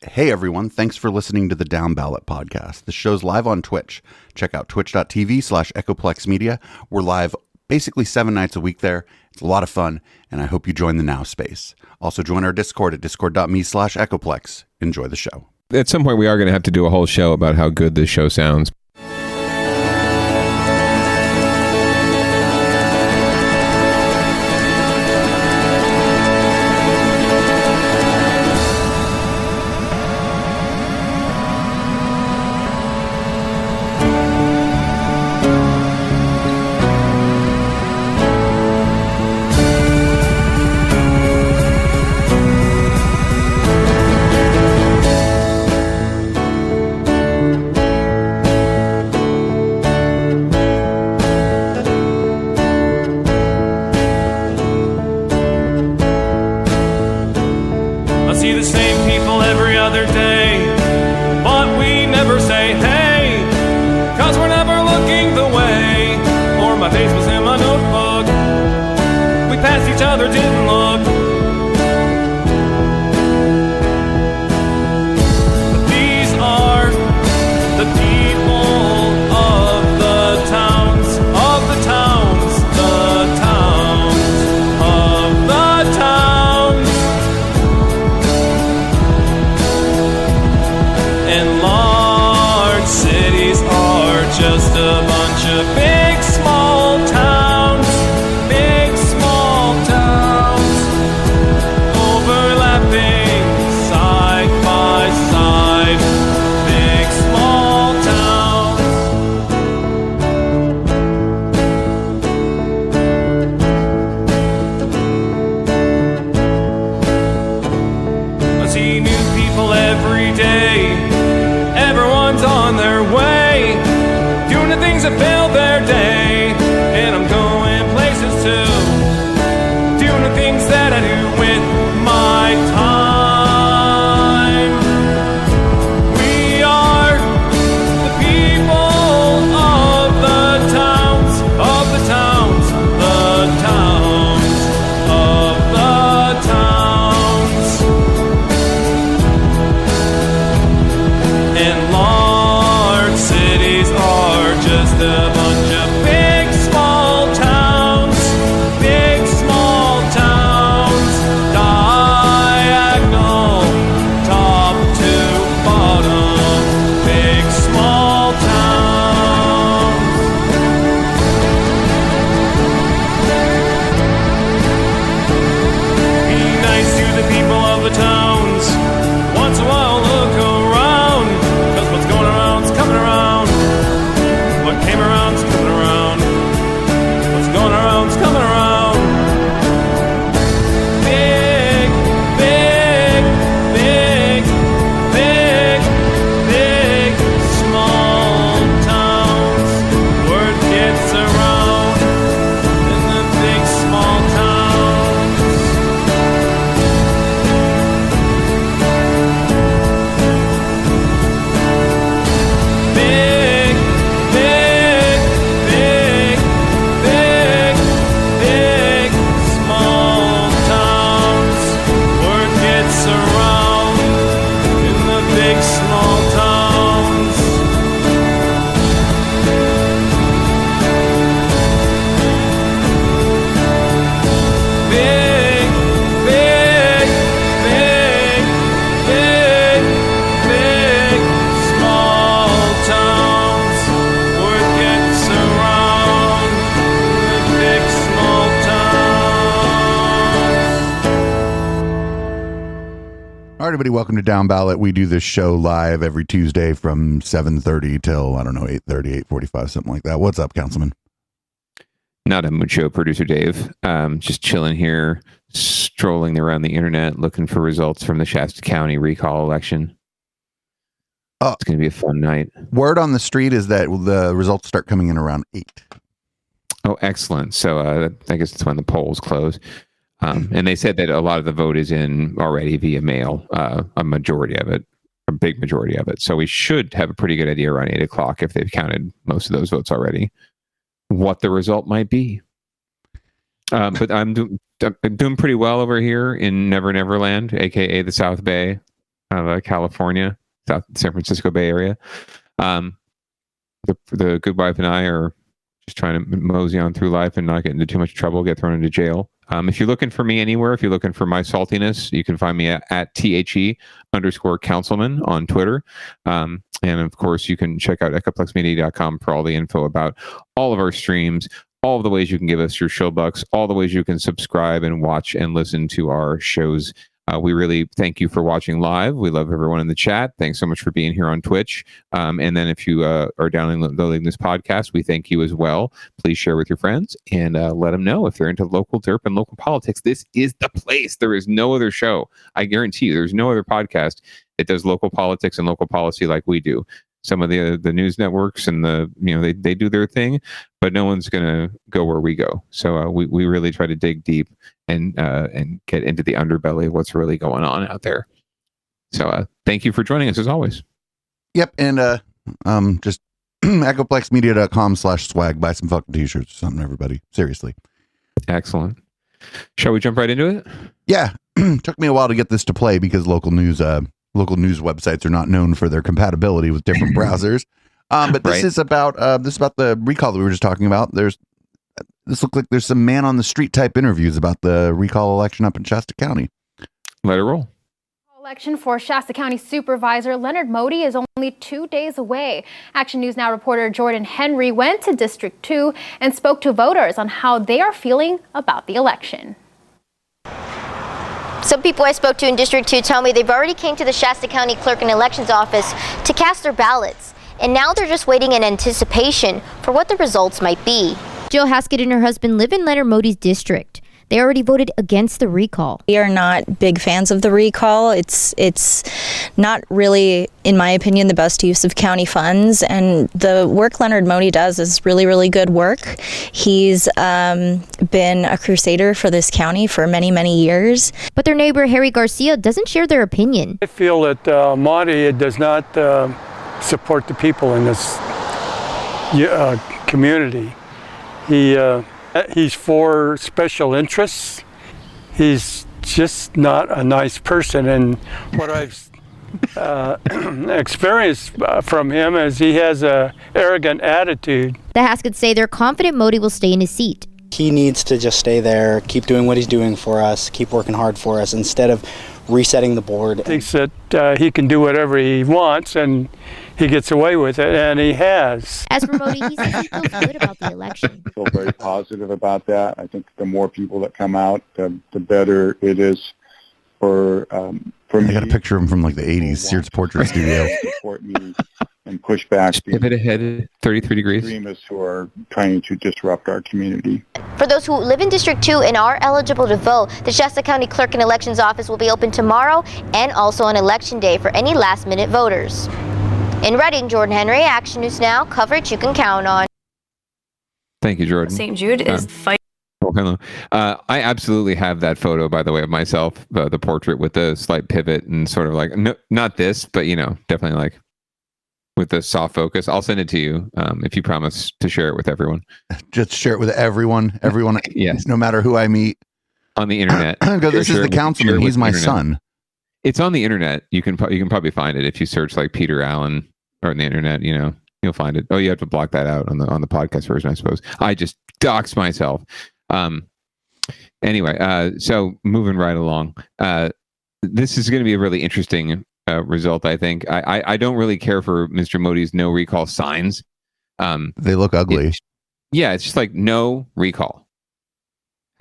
Hey everyone, thanks for listening to the Downballot podcast. The show's live on Twitch. Check out twitch.tv/Echoplex Media. We're live basically 7 nights a week there. It's a lot of fun, and I hope you join the Now space. Also join our Discord at discord.me/Echoplex. Enjoy the show. At some point, we are going to have to do a whole show about how good this show sounds. Everybody, welcome to Downballot. We do this show live every Tuesday from 7:30 till, 8:30, 8:45, something like that. What's up, Councilman? Not a mucho, producer Dave. Just chilling here, strolling around the internet, looking for results from the Shasta County recall election. It's going to be a fun night. Word on the street is that the results start coming in around 8. Oh, excellent. So I guess it's when the polls close. And they said that a lot of the vote is in already via mail, a majority of it, a big majority of it. So we should have a pretty good idea around 8 o'clock, if they've counted most of those votes already, what the result might be. But I'm doing pretty well over here in Never Never Land, aka the South Bay. kind of California, South San Francisco Bay Area. The good wife and I are just trying to mosey on through life and not get into too much trouble, get thrown into jail. If you're looking for me anywhere, if you're looking for my saltiness, you can find me at THE_councilman on Twitter. And of course, you can check out echoplexmedia.com for all the info about all of our streams, all of the ways you can give us your show bucks, all the ways you can subscribe and watch and listen to our shows. We really thank you for watching live. We love everyone in the chat. Thanks so much for being here on Twitch. And then if you are downloading this podcast, we thank you as well. Please share with your friends and let them know if they're into local derp and local politics. This is the place. There is no other show. I guarantee you there's no other podcast that does local politics and local policy like we do. Some of the news networks and they do their thing, but no one's going to go where we go. So we really try to dig deep and get into the underbelly of what's really going on out there. So thank you for joining us as always. Yep. And just echoplexmedia.com/swag. Buy some fucking t-shirts or something, everybody. Seriously. Excellent. Shall we jump right into it? Yeah. Took me a while to get this to play because local news websites are not known for their compatibility with different browsers. But this is about the recall that we were just talking about. This looks like there's some man on the street type interviews about the recall election up in Shasta County. Let it roll. Election for Shasta County Supervisor Leonard Modi is only 2 days away. Action News Now reporter Jordan Henry went to District 2 and spoke to voters on how they are feeling about the election. Some people I spoke to in District 2 tell me they've already came to the Shasta County Clerk and Elections Office to cast their ballots. And now they're just waiting in anticipation for what the results might be. Jill Haskett and her husband live in Leonard Modi's district. They already voted against the recall. We are not big fans of the recall. It's not really, in my opinion, the best use of county funds. And the work Leonard Modi does is really, really good work. He's been a crusader for this county for many, many years. But their neighbor, Harry Garcia, doesn't share their opinion. I feel that Modi does not support the people in this community. He's for special interests. He's just not a nice person. And what I've experienced from him is he has an arrogant attitude. The Hasketts say they're confident Modi will stay in his seat. He needs to just stay there, keep doing what he's doing for us, keep working hard for us, instead of resetting the board. He thinks that he can do whatever he wants, and he gets away with it, and he has. As for Modi, he says he feels good about the election. I feel very positive about that. I think the more people that come out, the better it is for me. I got a picture of him from like the 80s, Sears Portrait Studio. Support me and push back the pivot ahead 33 degrees. extremists who are trying to disrupt our community. For those who live in District 2 and are eligible to vote, the Shasta County Clerk and Elections Office will be open tomorrow and also on Election Day for any last-minute voters. In Reading, Jordan Henry, Action News Now, coverage you can count on. Thank you, Jordan. St. Jude is fighting. Oh, hello. I absolutely have that photo, by the way, of myself, the portrait with the slight pivot and sort of like, no, not this, but, definitely like with the soft focus. I'll send it to you if you promise to share it with everyone. Just share it with everyone. Yes. No matter who I meet. On the internet. Go, this is the councilman. He's my son. It's on the internet. You can probably find it if you search like Peter Allen or on the internet, you'll find it. Oh, you have to block that out on the podcast version, I suppose. I just doxed myself. Anyway, so moving right along, this is going to be a really interesting result, I think. I don't really care for Mr. Modi's no recall signs. They look ugly. It's just like no recall.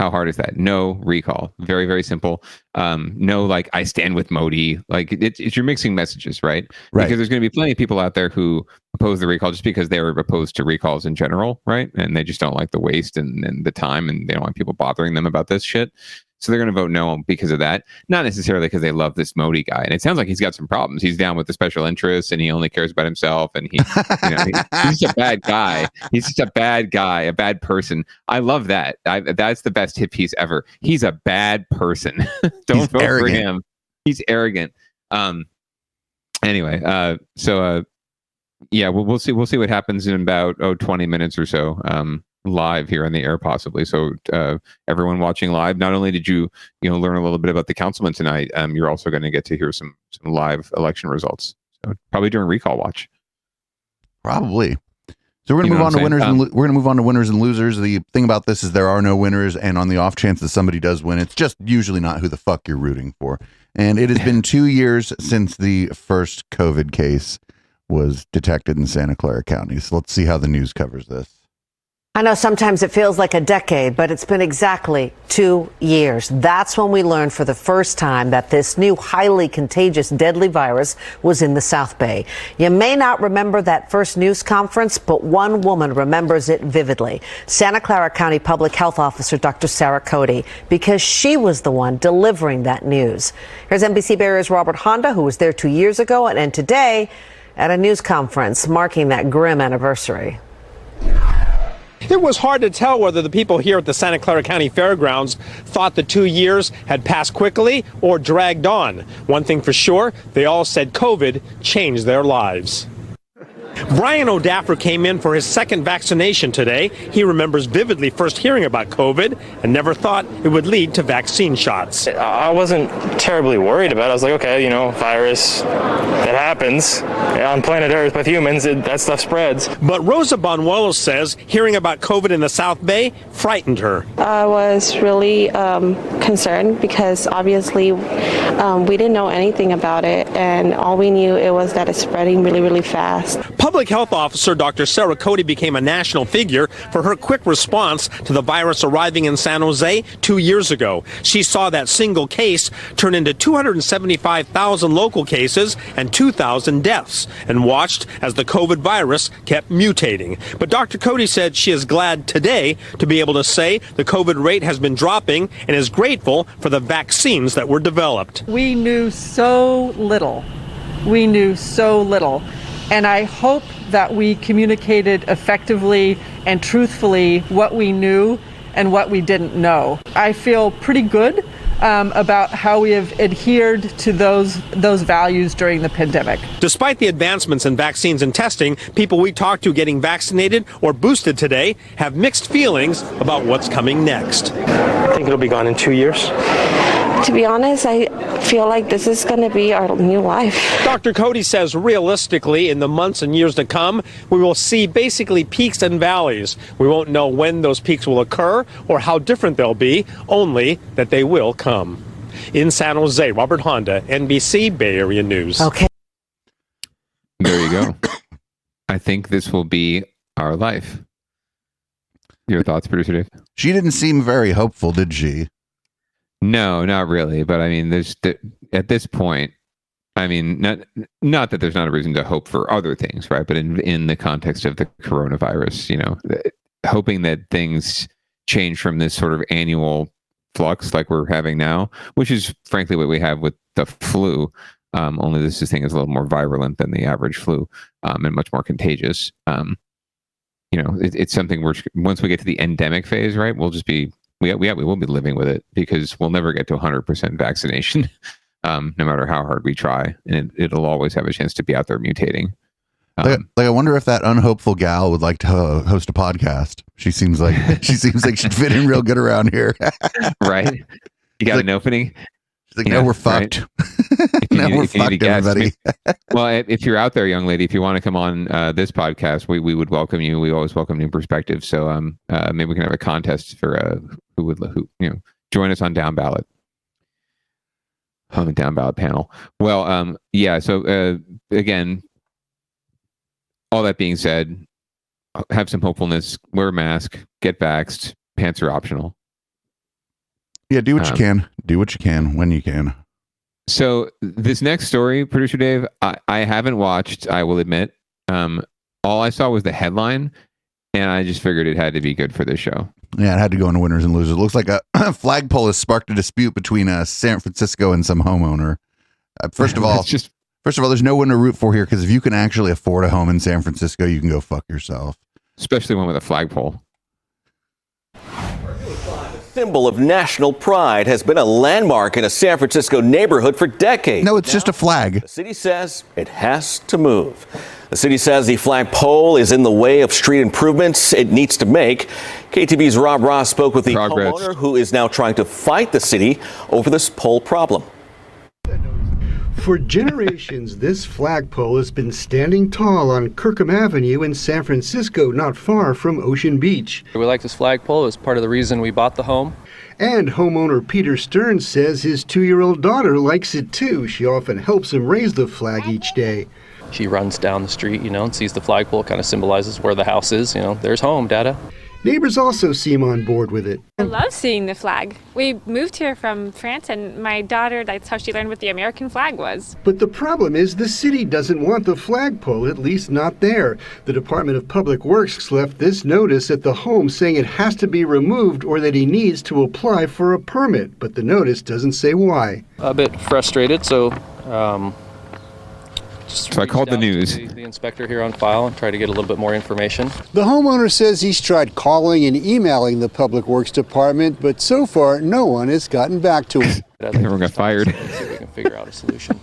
How hard is that? No recall. Very, very simple. No, like I stand with Modi. Like it's you're mixing messages, right? Because there's going to be plenty of people out there who oppose the recall just because they're opposed to recalls in general, right? And they just don't like the waste and the time, and they don't want people bothering them about this shit. So they're going to vote no because of that. Not necessarily because they love this Modi guy. And it sounds like he's got some problems. He's down with the special interests and he only cares about himself. And he's just a bad guy. He's just a bad guy, a bad person. I love that. That's the best hit piece ever. He's a bad person. Don't vote for him. He's arrogant. Anyway, we'll see what happens in about 20 minutes or so. live here on the air, possibly. So everyone watching live, not only did you learn a little bit about the councilman tonight, you're also going to get to hear some live election results. So probably during recall watch. Probably. So we're going to move on to winners. We're going to move on to winners and losers. The thing about this is there are no winners, and on the off chance that somebody does win, it's just usually not who the fuck you're rooting for. And it has been 2 years since the first COVID case was detected in Santa Clara County. So let's see how the news covers this. I know sometimes it feels like a decade, but it's been exactly 2 years. That's when we learned for the first time that this new highly contagious, deadly virus was in the South Bay. You may not remember that first news conference, but one woman remembers it vividly. Santa Clara County Public Health Officer Dr. Sarah Cody, because she was the one delivering that news. Here's NBC Bay Area's Robert Honda, who was there 2 years ago and today at a news conference marking that grim anniversary. It was hard to tell whether the people here at the Santa Clara County Fairgrounds thought the 2 years had passed quickly or dragged on. One thing for sure, they all said COVID changed their lives. Brian O'Daffer came in for his second vaccination today. He remembers vividly first hearing about COVID and never thought it would lead to vaccine shots. I wasn't terribly worried about it. I was like, okay, virus, it happens on planet Earth with humans, that stuff spreads. But Rosa Bonuelo says hearing about COVID in the South Bay frightened her. I was really concerned because obviously we didn't know anything about it, and all we knew it was that it's spreading really, really fast. Public Health Officer Dr. Sarah Cody became a national figure for her quick response to the virus arriving in San Jose 2 years ago. She saw that single case turn into 275,000 local cases and 2,000 deaths and watched as the COVID virus kept mutating. But Dr. Cody said she is glad today to be able to say the COVID rate has been dropping and is grateful for the vaccines that were developed. We knew so little. We knew so little. And I hope that we communicated effectively and truthfully what we knew and what we didn't know. I feel pretty good about how we have adhered to those values during the pandemic. Despite the advancements in vaccines and testing, people we talked to getting vaccinated or boosted today have mixed feelings about what's coming next. I think it'll be gone in 2 years. To be honest, I feel like this is going to be our new life. Dr. Cody says realistically, in the months and years to come, we will see basically peaks and valleys. We won't know when those peaks will occur or how different they'll be, only that they will come. In San Jose, Robert Honda, NBC Bay Area News. Okay. There you go. I think this will be our life. Your thoughts, producer Dave? She didn't seem very hopeful, did she? No, not really. But I mean, at this point, I mean, not that there's not a reason to hope for other things, right? But in the context of the coronavirus, hoping that things change from this sort of annual flux like we're having now, which is frankly what we have with the flu. Only this thing is a little more virulent than the average flu, and much more contagious. It's something where once we get to the endemic phase, right, we'll just be. We will be living with it because we'll never get to 100% vaccination, no matter how hard we try, and it'll always have a chance to be out there mutating. I wonder if that unhopeful gal would like to host a podcast. She seems like she'd fit in real good around here, right? You got an opening. She's like, no, we're fucked. Right? We're fucked, everybody. Well, if you're out there, young lady, if you want to come on this podcast, we would welcome you. We always welcome new perspectives. So maybe we can have a contest for who join us on Downballot. On the Downballot panel. Well, yeah. So again, all that being said, have some hopefulness. Wear a mask. Get vaxxed. Pants are optional. Yeah, do what you can. Do what you can when you can. So this next story, producer Dave, I haven't watched, I will admit. All I saw was the headline, and I just figured it had to be good for this show. Yeah, it had to go into winners and losers. It looks like a flagpole has sparked a dispute between San Francisco and some homeowner. First of all, there's no one to root for here because if you can actually afford a home in San Francisco, you can go fuck yourself. Especially one with a flagpole. symbol of national pride has been a landmark in a San Francisco neighborhood for decades. No, it's just a flag. The city says it has to move. The city says the flagpole is in the way of street improvements it needs to make. KTV's Rob Ross spoke with the homeowner who is now trying to fight the city over this pole problem. For generations, this flagpole has been standing tall on Kirkham Avenue in San Francisco, not far from Ocean Beach. We like this flagpole. It was part of the reason we bought the home. And homeowner Peter Stearns says his 2-year-old daughter likes it too. She often helps him raise the flag each day. She runs down the street, and sees the flagpole, kind of symbolizes where the house is. There's home, Dada. Neighbors also seem on board with it. I love seeing the flag. We moved here from France, and my daughter, that's how she learned what the American flag was. But the problem is the city doesn't want the flagpole, at least not there. The Department of Public Works left this notice at the home saying it has to be removed or that he needs to apply for a permit. But the notice doesn't say why. A bit frustrated, so I called the news. The inspector here on file and tried to get a little bit more information. The homeowner says he's tried calling and emailing the Public Works Department, but so far no one has gotten back to him. Everyone got fired. See if we can figure out a solution.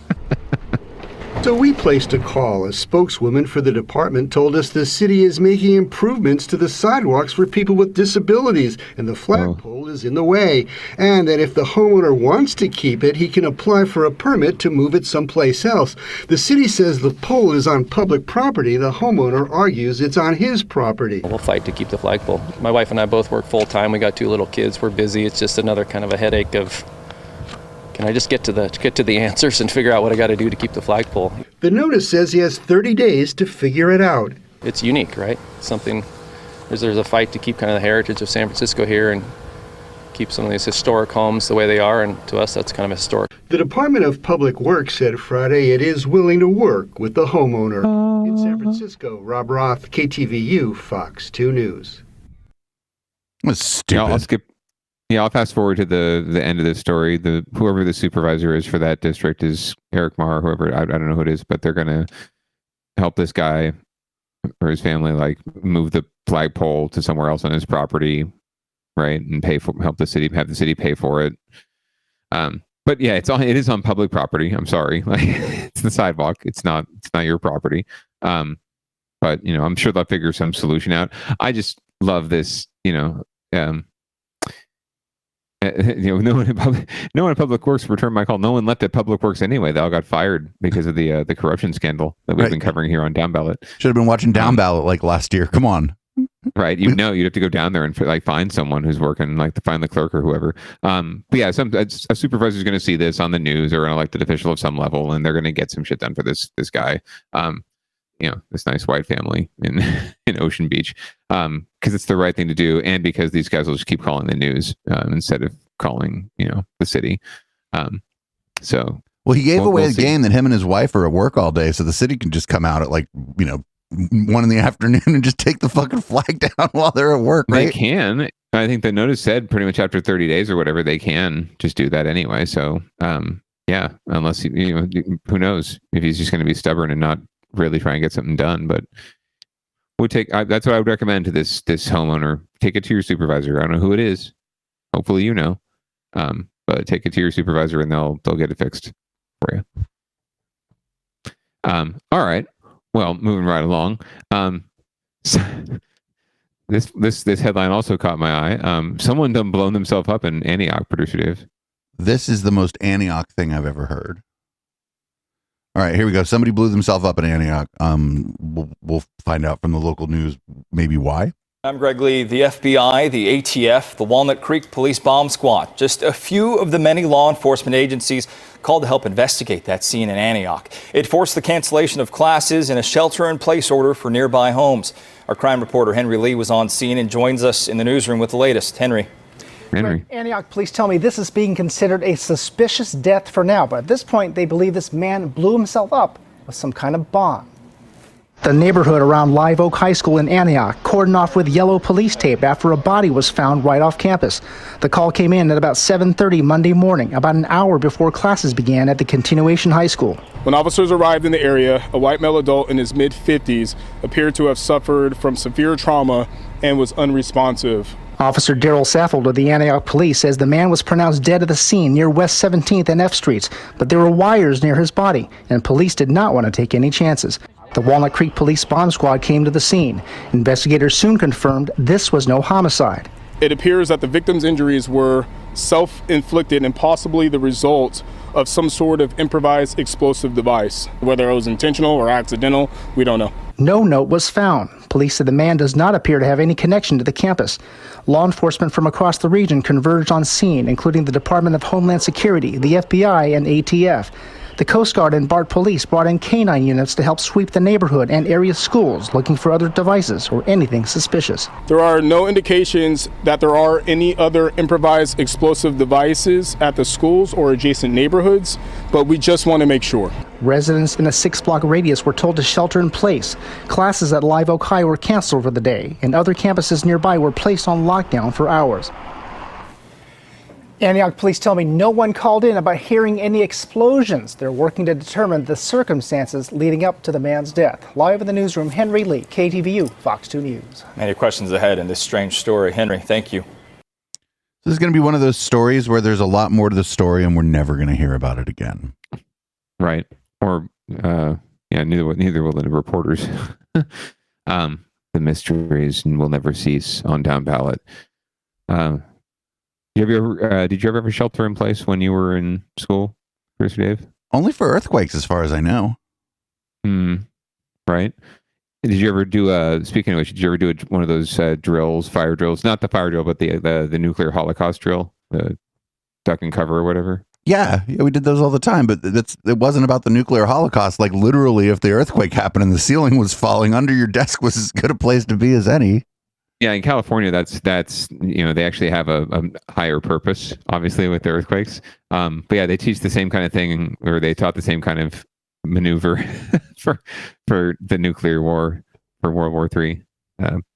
So we placed a call. A spokeswoman for the department told us the city is making improvements to the sidewalks for people with disabilities, and the flagpole is in the way. And that if the homeowner wants to keep it, he can apply for a permit to move it someplace else. The city says the pole is on public property. The homeowner argues it's on his property. We'll fight to keep the flagpole. My wife and I both work full-time. We got 2 little kids. We're busy. It's just another kind of a headache of, can I just get to the answers and figure out what I got to do to keep the flagpole? The notice says he has 30 days to figure it out. It's unique, right? Something, there's a fight to keep kind of the heritage of San Francisco here and keep some of these historic homes the way they are, and to us that's kind of historic. The Department of Public Works said Friday it is willing to work with the homeowner. In San Francisco, Rob Roth, KTVU, Fox 2 News. That's stupid. I'll fast forward to the end of this story. Whoever the supervisor is for that district is Eric Marr, whoever, I don't know who it is, but they're going to help this guy or his family move the flagpole to somewhere else on his property, right? And have the city pay for it. But yeah, it is on public property. I'm sorry. It's the sidewalk. It's not your property. But I'm sure they'll figure some solution out. I just love this, no one in Public Works returned my call. No one left at Public Works anyway. They all got fired because of the corruption scandal that we've been covering here on Downballot. Should have been watching Downballot last year. Come on. Right. You'd have to go down there and find someone who's working, to find the clerk or whoever. But yeah, a supervisor is going to see this on the news or an elected official of some level, and they're going to get some shit done for this guy. This nice white family in Ocean Beach, because it's the right thing to do, and because these guys will just keep calling the news instead of calling, the city. Well, he gave away the game that him and his wife are at work all day, so the city can just come out at 1 in the afternoon and just take the fucking flag down while they're at work, right? They can. I think the notice said pretty much after 30 days or whatever, they can just do that anyway. So, yeah, unless who knows if he's just going to be stubborn and not really try and get something done. But that's what I would recommend to this homeowner. Take it to your supervisor. I don't know who it is. Hopefully but take it to your supervisor and they'll get it fixed for you. All right. Well, moving right along. This headline also caught my eye. Someone done blown themselves up in Antioch, producer Dave. This is the most Antioch thing I've ever heard. All right, here we go. Somebody blew themselves up in Antioch. We'll find out from the local news maybe why. I'm Greg Lee. The FBI, the ATF, the Walnut Creek Police Bomb Squad, just a few of the many law enforcement agencies called to help investigate that scene in Antioch. It forced the cancellation of classes and a shelter-in-place order for nearby homes. Our crime reporter Henry Lee was on scene and joins us in the newsroom with the latest. Henry. Antioch police tell me this is being considered a suspicious death for now, but at this point they believe this man blew himself up with some kind of bomb. The neighborhood around Live Oak High School in Antioch cordoned off with yellow police tape after a body was found right off campus. The call came in at about 7:30 Monday morning, about an hour before classes began at the Continuation High School. When officers arrived in the area, a white male adult in his mid-50s appeared to have suffered from severe trauma and was unresponsive. Officer Daryl Saffold of the Antioch Police says the man was pronounced dead at the scene near West 17th and F Streets, but there were wires near his body, and police did not want to take any chances. The Walnut Creek Police Bomb Squad came to the scene. Investigators soon confirmed this was no homicide. It appears that the victim's injuries were self-inflicted and possibly the result of some sort of improvised explosive device. Whether it was intentional or accidental, we don't know. No note was found. Police said the man does not appear to have any connection to the campus. Law enforcement from across the region converged on scene, including the Department of Homeland Security, the FBI, and ATF. The Coast Guard and BART police brought in canine units to help sweep the neighborhood and area schools looking for other devices or anything suspicious. There are no indications that there are any other improvised explosive devices at the schools or adjacent neighborhoods, but we just want to make sure. Residents in a 6-block radius were told to shelter in place. Classes at Live Oak High were canceled for the day, and other campuses nearby were placed on lockdown for hours. Antioch police tell me no one called in about hearing any explosions. They're working to determine the circumstances leading up to the man's death. Live in the newsroom, Henry Lee, KTVU, Fox 2 News. Many questions ahead in this strange story. Henry, thank you. This is going to be one of those stories where there's a lot more to the story and we're never going to hear about it again. Right. Or, neither will the reporters. The mysteries will never cease on Downballot. Did you ever have a shelter in place when you were in school, Chris or Dave? Only for earthquakes, as far as I know. Right. Did you ever do speaking of which, did you ever do one of those drills, fire drills? Not the fire drill, but the nuclear Holocaust drill, the duck and cover or whatever? Yeah, we did those all the time, but it wasn't about the nuclear Holocaust. Like literally, if the earthquake happened and the ceiling was falling, under your desk was as good a place to be as any. Yeah, in California, that's they actually have a higher purpose, obviously, with the earthquakes. But yeah, they teach the same kind of thing, or they taught the same kind of maneuver for the nuclear war, for World War III,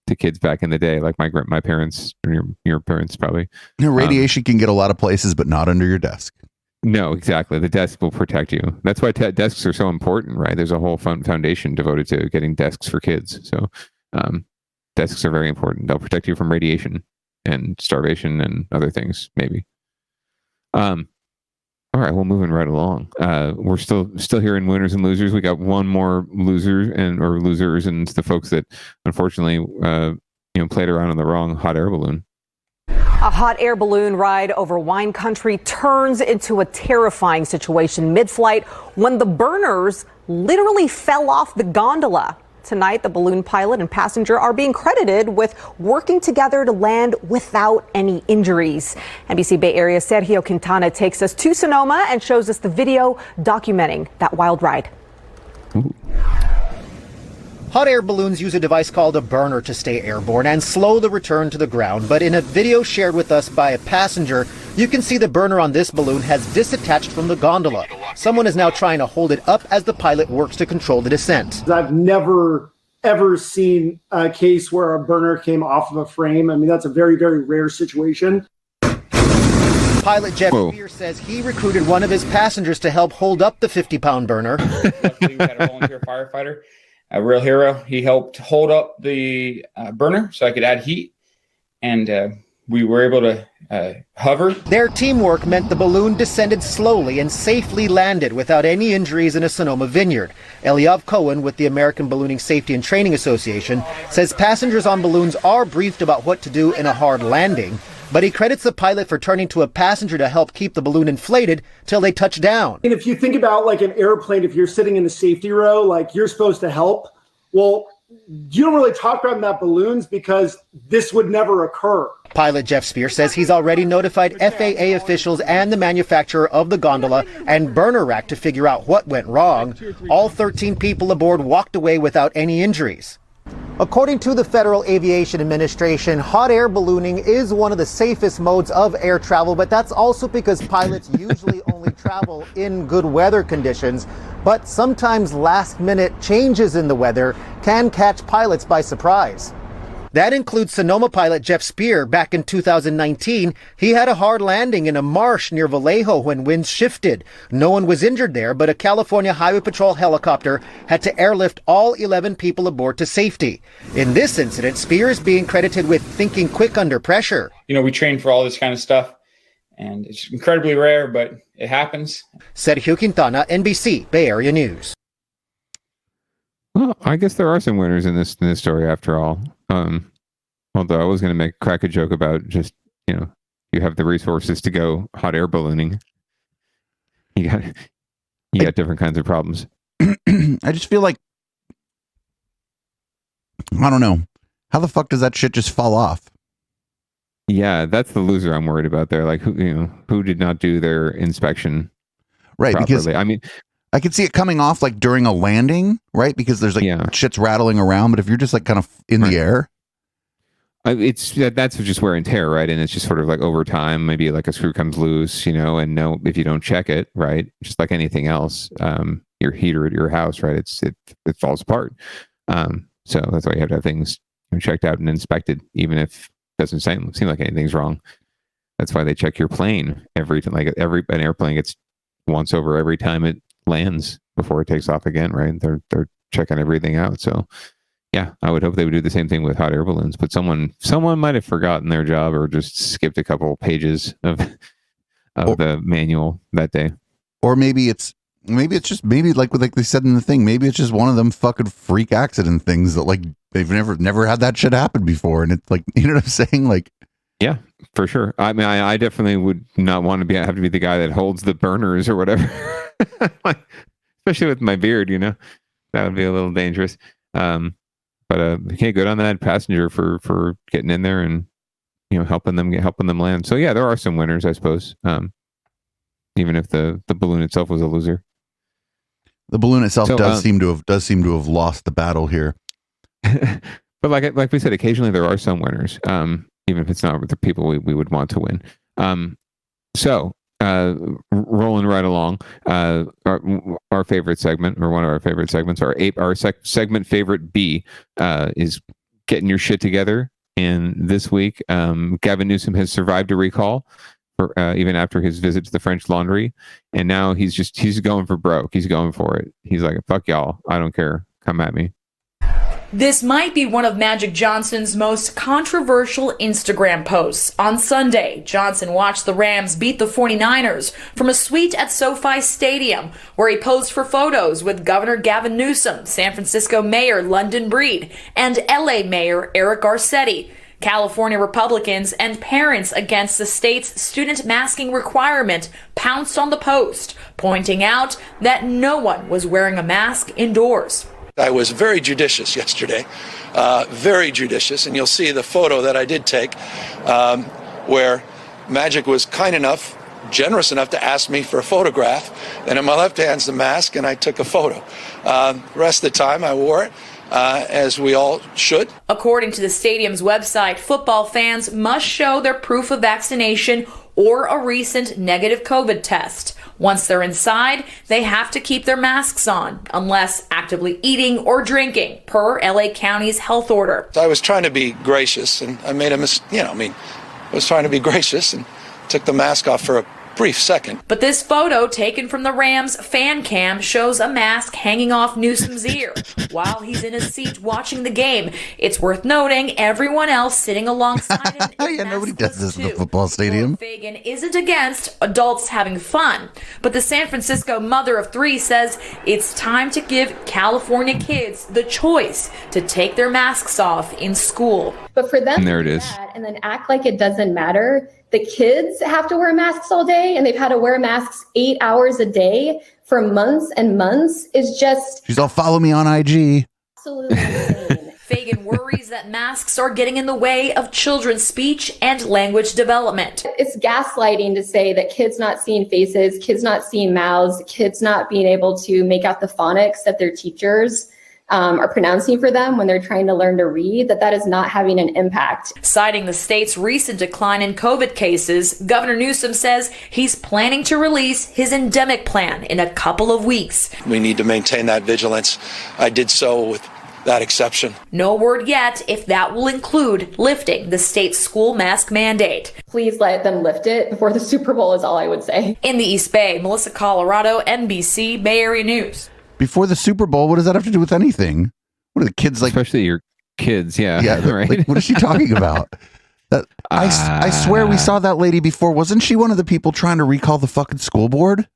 to kids back in the day, like my parents, or your parents probably. Radiation can get a lot of places, but not under your desk. No, exactly. The desk will protect you. That's why desks are so important, right? There's a whole foundation devoted to getting desks for kids. So. Desks are very important. They'll protect you from radiation and starvation and other things, maybe. All right, well, moving right along. We're still here in winners and losers. We got one more loser or losers, and it's the folks that unfortunately played around on the wrong hot air balloon. A hot air balloon ride over wine country turns into a terrifying situation mid-flight when the burners literally fell off the gondola. Tonight, the balloon pilot and passenger are being credited with working together to land without any injuries. NBC Bay Area Sergio Quintana takes us to Sonoma and shows us the video documenting that wild ride. Ooh. Hot air balloons use a device called a burner to stay airborne and slow the return to the ground. But in a video shared with us by a passenger, you can see the burner on this balloon has disattached from the gondola. Someone is now trying to hold it up as the pilot works to control the descent. I've never, ever seen a case where a burner came off of a frame. I mean, that's a very, very rare situation. Pilot Jeff Spear says he recruited one of his passengers to help hold up the 50-pound burner. Luckily, we had a volunteer firefighter, a real hero. He helped hold up the burner so I could add heat, and we were able to hover. Their teamwork meant the balloon descended slowly and safely landed without any injuries in a Sonoma vineyard. Eliav Cohen with the American Ballooning Safety and Training Association says passengers on balloons are briefed about what to do in a hard landing, but he credits the pilot for turning to a passenger to help keep the balloon inflated till they touch down. And if you think about like an airplane, if you're sitting in the safety row, like you're supposed to help. Well, you don't really talk about that balloons because this would never occur. Pilot Jeff Spear says he's already notified FAA officials and the manufacturer of the gondola and burner rack to figure out what went wrong. All 13 people aboard walked away without any injuries. According to the Federal Aviation Administration, hot air ballooning is one of the safest modes of air travel, but that's also because pilots usually only travel in good weather conditions. But sometimes last-minute changes in the weather can catch pilots by surprise. That includes Sonoma pilot Jeff Spear. Back in 2019, he had a hard landing in a marsh near Vallejo when winds shifted. No one was injured there, but a California Highway Patrol helicopter had to airlift all 11 people aboard to safety. In this incident, Spear is being credited with thinking quick under pressure. We train for all this kind of stuff, and it's incredibly rare, but it happens. Sergio Quintana, NBC, Bay Area News. Well, I guess there are some winners in this story after all. Although I was going to crack a joke about just, you have the resources to go hot air ballooning. You got different kinds of problems. I just feel like, I don't know. How the fuck does that shit just fall off? Yeah, that's the loser I'm worried about there. Like, who did not do their inspection right? properly? Because I could see it coming off like during a landing, right? Because there's shit's rattling around. But if you're just like kind of in the air, that's just wear and tear, right? And it's just sort of like over time, maybe like a screw comes loose, and if you don't check it, right, just like anything else, your heater at your house, right, it falls apart. So that's why you have to have things checked out and inspected, even if it doesn't seem like anything's wrong. That's why they check your plane an airplane gets once over every time it lands before it takes off again, right? They're checking everything out. So yeah, I would hope they would do the same thing with hot air balloons, but someone might have forgotten their job or just skipped a couple pages of the manual that day. Or maybe it's just like they said in the thing, maybe it's just one of them fucking freak accident things that like they've never had that shit happen before. And it's like, you know what I'm saying? Like, yeah, for sure. I mean, I definitely would not want to have to be the guy that holds the burners or whatever. Especially with my beard, that would be a little dangerous. But okay, good on that passenger for getting in there and helping them land. So yeah, there are some winners, I suppose. Even if the balloon itself was a loser. The balloon itself does seem to have lost the battle here. But like we said, occasionally there are some winners. Even if it's not the people we would want to win. So rolling right along, our favorite segment, or one of our favorite segments, our segment favorite B, is getting your shit together. And this week, Gavin Newsom has survived a recall, even after his visit to the French Laundry, and now he's going for broke. He's going for it. He's like, fuck y'all, I don't care, come at me. This might be one of Magic Johnson's most controversial Instagram posts. On Sunday, Johnson watched the Rams beat the 49ers from a suite at SoFi Stadium, where he posed for photos with Governor Gavin Newsom, San Francisco Mayor London Breed, and LA Mayor Eric Garcetti. California Republicans and parents against the state's student masking requirement pounced on the post, pointing out that no one was wearing a mask indoors. I was very judicious yesterday, very judicious, and you'll see the photo that I did take where Magic was kind enough, generous enough to ask me for a photograph, and in my left hand's the mask, and I took a photo. The rest of the time I wore it, as we all should. According to the stadium's website, football fans must show their proof of vaccination or a recent negative COVID test. Once they're inside, they have to keep their masks on, unless actively eating or drinking, per LA County's health order. I was trying to be gracious, and I made a mistake. I was trying to be gracious and took the mask off for a brief second. But this photo taken from the Rams fan cam shows a mask hanging off Newsom's ear while he's in his seat watching the game. It's worth noting everyone else sitting alongside him. Yeah, nobody does this in the football stadium. Fagan isn't against adults having fun, but the San Francisco mother of three says it's time to give California kids the choice to take their masks off in school. But for them there to it do is. that and then act like it doesn't matter, the kids have to wear masks all day, and they've had to wear masks 8 hours a day for months and months, is just... She's all, follow me on IG. Absolutely insane. Fagan worries that masks are getting in the way of children's speech and language development. It's gaslighting to say that kids not seeing faces, kids not seeing mouths, kids not being able to make out the phonics that their teachers are pronouncing for them when they're trying to learn to read, that is not having an impact. Citing the state's recent decline in COVID cases, Governor Newsom says he's planning to release his endemic plan in a couple of weeks. We need to maintain that vigilance. I did so with that exception. No word yet if that will include lifting the state's school mask mandate. Please let them lift it before the Super Bowl is all I would say. In the East Bay, Melissa Colorado, NBC Bay Area News. Before the Super Bowl, what does that have to do with anything? What are the kids like? Especially your kids, yeah. Right. Like, what is she talking about? I swear we saw that lady before. Wasn't she one of the people trying to recall the fucking school board?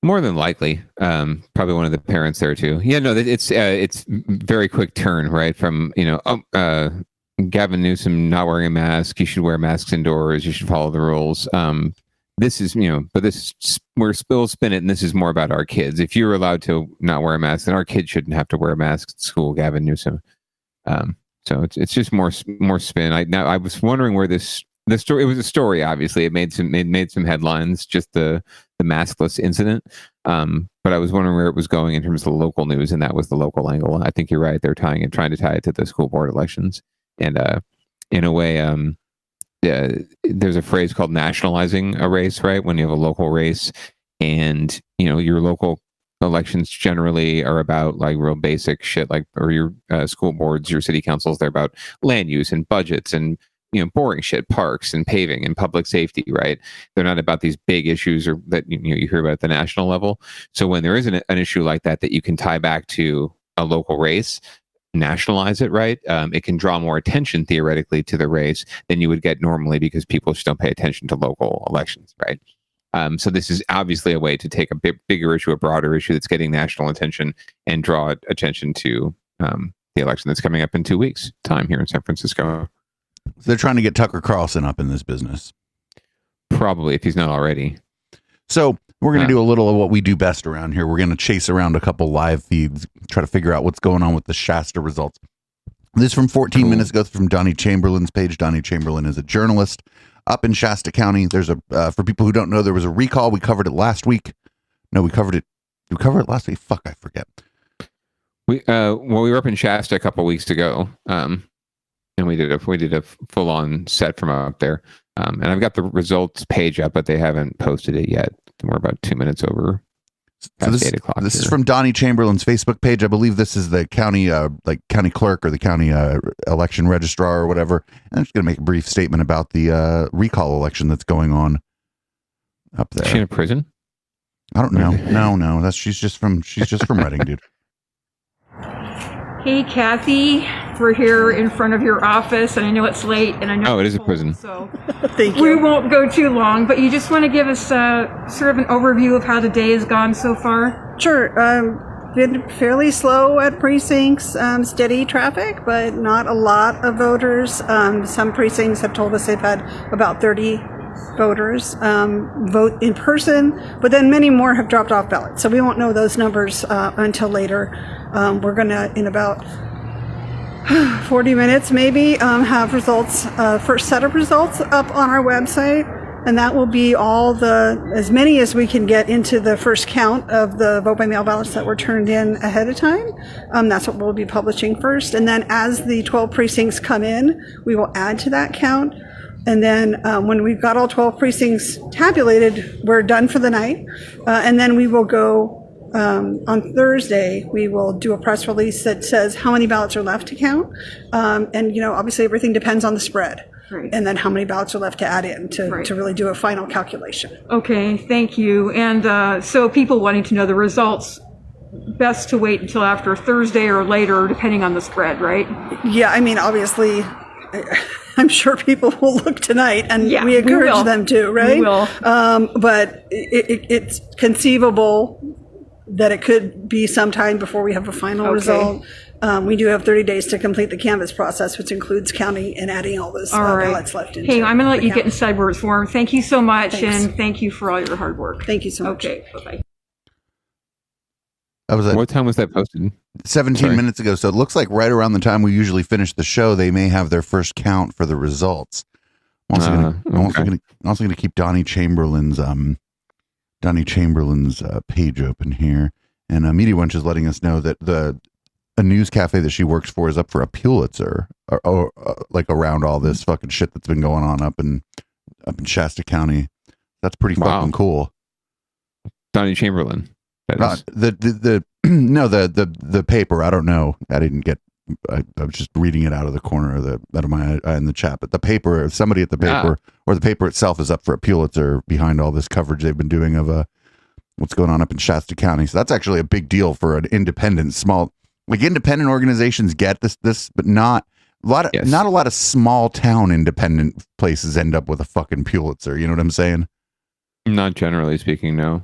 More than likely, probably one of the parents there too. Yeah, no, it's very quick turn, right? From Gavin Newsom not wearing a mask. You should wear masks indoors. You should follow the rules. This is, but this is, we're still spin it, and this is more about our kids. If you're allowed to not wear a mask, then our kids shouldn't have to wear a mask at school. Gavin Newsom. So it's just more spin. I was wondering where the story. It was a story. Obviously, it made some headlines. Just the maskless incident. But I was wondering where it was going in terms of the local news, and that was the local angle. I think you're right. They're trying to tie it to the school board elections, and in a way, there's a phrase called nationalizing a race, right? When you have a local race, and your local elections generally are about like real basic shit, like, or your school boards, your city councils, they're about land use and budgets and boring shit, parks and paving and public safety, right? They're not about these big issues or that you hear about at the national level. So when there is an issue like that you can tie back to a local race, nationalize it, right? It can draw more attention theoretically to the race than you would get normally because people just don't pay attention to local elections, right? So this is obviously a way to take a bigger issue, a broader issue that's getting national attention and draw attention to the election that's coming up in 2 weeks' time here in San Francisco. So they're trying to get Tucker Carlson up in this business. Probably, if he's not already. So we're going to do a little of what we do best around here. We're going to chase around a couple live feeds, try to figure out what's going on with the Shasta results. This is from 14 minutes ago from Donnie Chamberlain's page. Donnie Chamberlain is a journalist up in Shasta County. There's for people who don't know, there was a recall. We covered it last week. No, we covered it last week. Fuck, I forget. We were up in Shasta a couple weeks ago. And we did a full on set from up there. And I've got the results page up, but they haven't posted it yet. We're about 2 minutes over. So this is from Donnie Chamberlain's Facebook page. I believe this is the county, county clerk or the county election registrar or whatever. And I'm just going to make a brief statement about the recall election that's going on up there. Is she in a prison? I don't know. No. She's just from Reading, dude. Hey, Kathy, we're here in front of your office, and I know it's late, and I know it is a prison. So we won't go too long, but you just want to give us sort of an overview of how the day has gone so far? Sure. Been fairly slow at precincts, steady traffic, but not a lot of voters. Some precincts have told us they've had about 30 voters vote in person, but then many more have dropped off ballots. So we won't know those numbers until later. We're going to, in about 40 minutes maybe, have results, first set of results up on our website. And that will be as many as we can get into the first count of the vote by mail ballots that were turned in ahead of time. That's what we'll be publishing first. And then as the 12 precincts come in, we will add to that count. And then when we've got all 12 precincts tabulated, we're done for the night. And then we will go on Thursday, we will do a press release that says how many ballots are left to count. And, obviously everything depends on the spread. Right. And then how many ballots are left to add in to really do a final calculation. Okay, thank you. And so people wanting to know the results, best to wait until after Thursday or later, depending on the spread, right? Yeah, I mean, obviously, I'm sure people will look tonight, and we encourage them to, right? We will. But it's conceivable that it could be sometime before we have a final result. We do have 30 days to complete the canvass process, which includes counting and adding all those ballots left in. Hey, I'm going to let you get inside where it's warm. Thank you so much, and thank you for all your hard work. Thank you so much. Okay, bye-bye. What time was that posted? 17 minutes ago. So it looks like right around the time we usually finish the show, they may have their first count for the results. I'm also going to keep Donnie Chamberlain's page open here, and Media Wench is letting us know that a news cafe that she works for is up for a Pulitzer, or like around all this fucking shit that's been going on up in Shasta County. That's pretty fucking cool. Donnie Chamberlain. The No, the paper. I don't know. I didn't get. I was just reading it out of the corner out of my eye in the chat. But the paper, somebody at the paper, or the paper itself, is up for a Pulitzer behind all this coverage they've been doing of what's going on up in Shasta County. So that's actually a big deal for an independent, small, like independent organizations get this, but not not a lot of small town independent places end up with a fucking Pulitzer. You know what I'm saying? Not generally speaking, no.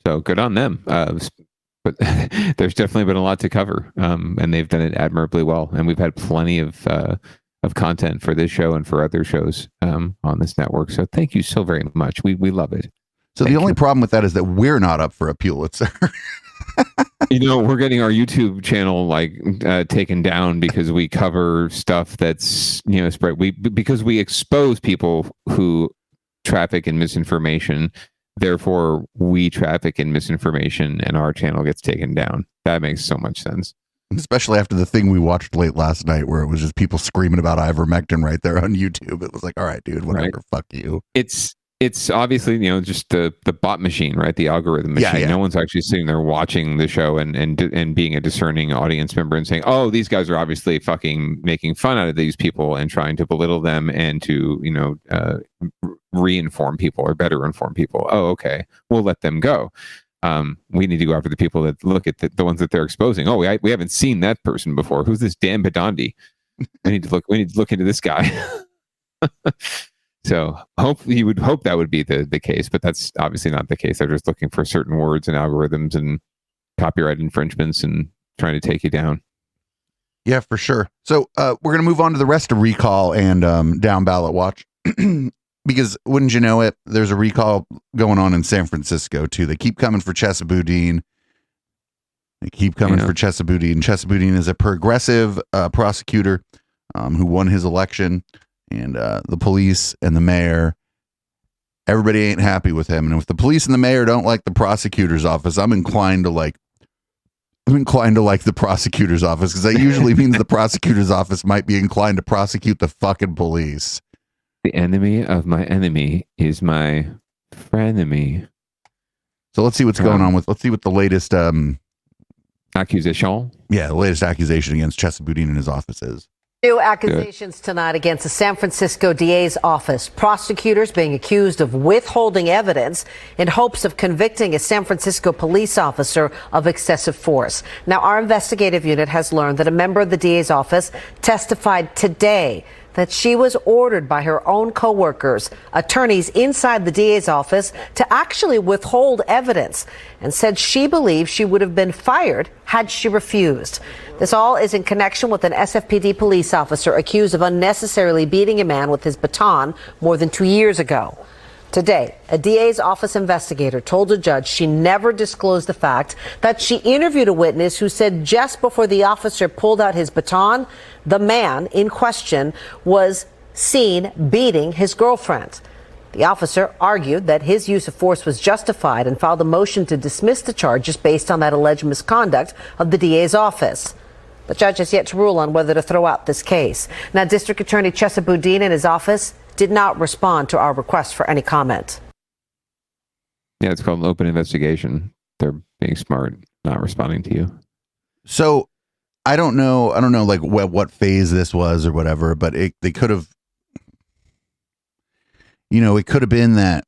So good on them. But there's definitely been a lot to cover, and they've done it admirably well. And we've had plenty of content for this show and for other shows on this network. So thank you so very much. We love it. So the only problem with that is that we're not up for a Pulitzer. We're getting our YouTube channel taken down because we cover stuff that's spread. Because we expose people who traffic in misinformation. Therefore, we traffic in misinformation, and our channel gets taken down. That makes so much sense. Especially after the thing we watched late last night, where it was just people screaming about ivermectin right there on YouTube. It was like, all right, dude, whatever, right. Fuck you. It's obviously just the bot machine, right? The algorithm machine. Yeah. No one's actually sitting there watching the show and being a discerning audience member and saying, oh, these guys are obviously fucking making fun out of these people and trying to belittle them and to re-inform people or better inform people. Oh, okay, we'll let them go. We need to go after the people that look at the ones that they're exposing. Oh, we haven't seen that person before. Who's this Dan Badandi? We need to look into this guy. So you would hope that would be the case, but that's obviously not the case. They're just looking for certain words and algorithms and copyright infringements and trying to take you down. Yeah, for sure. So we're going to move on to the rest of Recall and Down Ballot Watch. Because wouldn't you know it, there's a recall going on in San Francisco too. They keep coming for Chesa Boudin. Chesa Boudin. Chesa Boudin is a progressive prosecutor who won his election, and the police and the mayor, everybody ain't happy with him. And if the police and the mayor don't like the prosecutor's office, I'm inclined to like the prosecutor's office, because that usually means the prosecutor's office might be inclined to prosecute the fucking police. The enemy of my enemy is my frenemy. So let's see what's going on let's see what the latest accusation. Yeah, the latest accusation against Chesa Boudin in his office is. New accusations tonight against the San Francisco DA's office. Prosecutors being accused of withholding evidence in hopes of convicting a San Francisco police officer of excessive force. Now, our investigative unit has learned that a member of the DA's office testified today that she was ordered by her own coworkers, attorneys inside the DA's office, to actually withhold evidence, and said she believed she would have been fired had she refused. This all is in connection with an SFPD police officer accused of unnecessarily beating a man with his baton more than 2 years ago. Today, a DA's office investigator told a judge she never disclosed the fact that she interviewed a witness who said just before the officer pulled out his baton, the man in question was seen beating his girlfriend. The officer argued that his use of force was justified and filed a motion to dismiss the charges based on that alleged misconduct of the DA's office. The judge has yet to rule on whether to throw out this case. Now, District Attorney Chesa Boudin and his office did not respond to our request for any comment. Yeah, it's called an open investigation. They're being smart, not responding to you. So I don't know like what phase this was or whatever, but they could have, it could have been that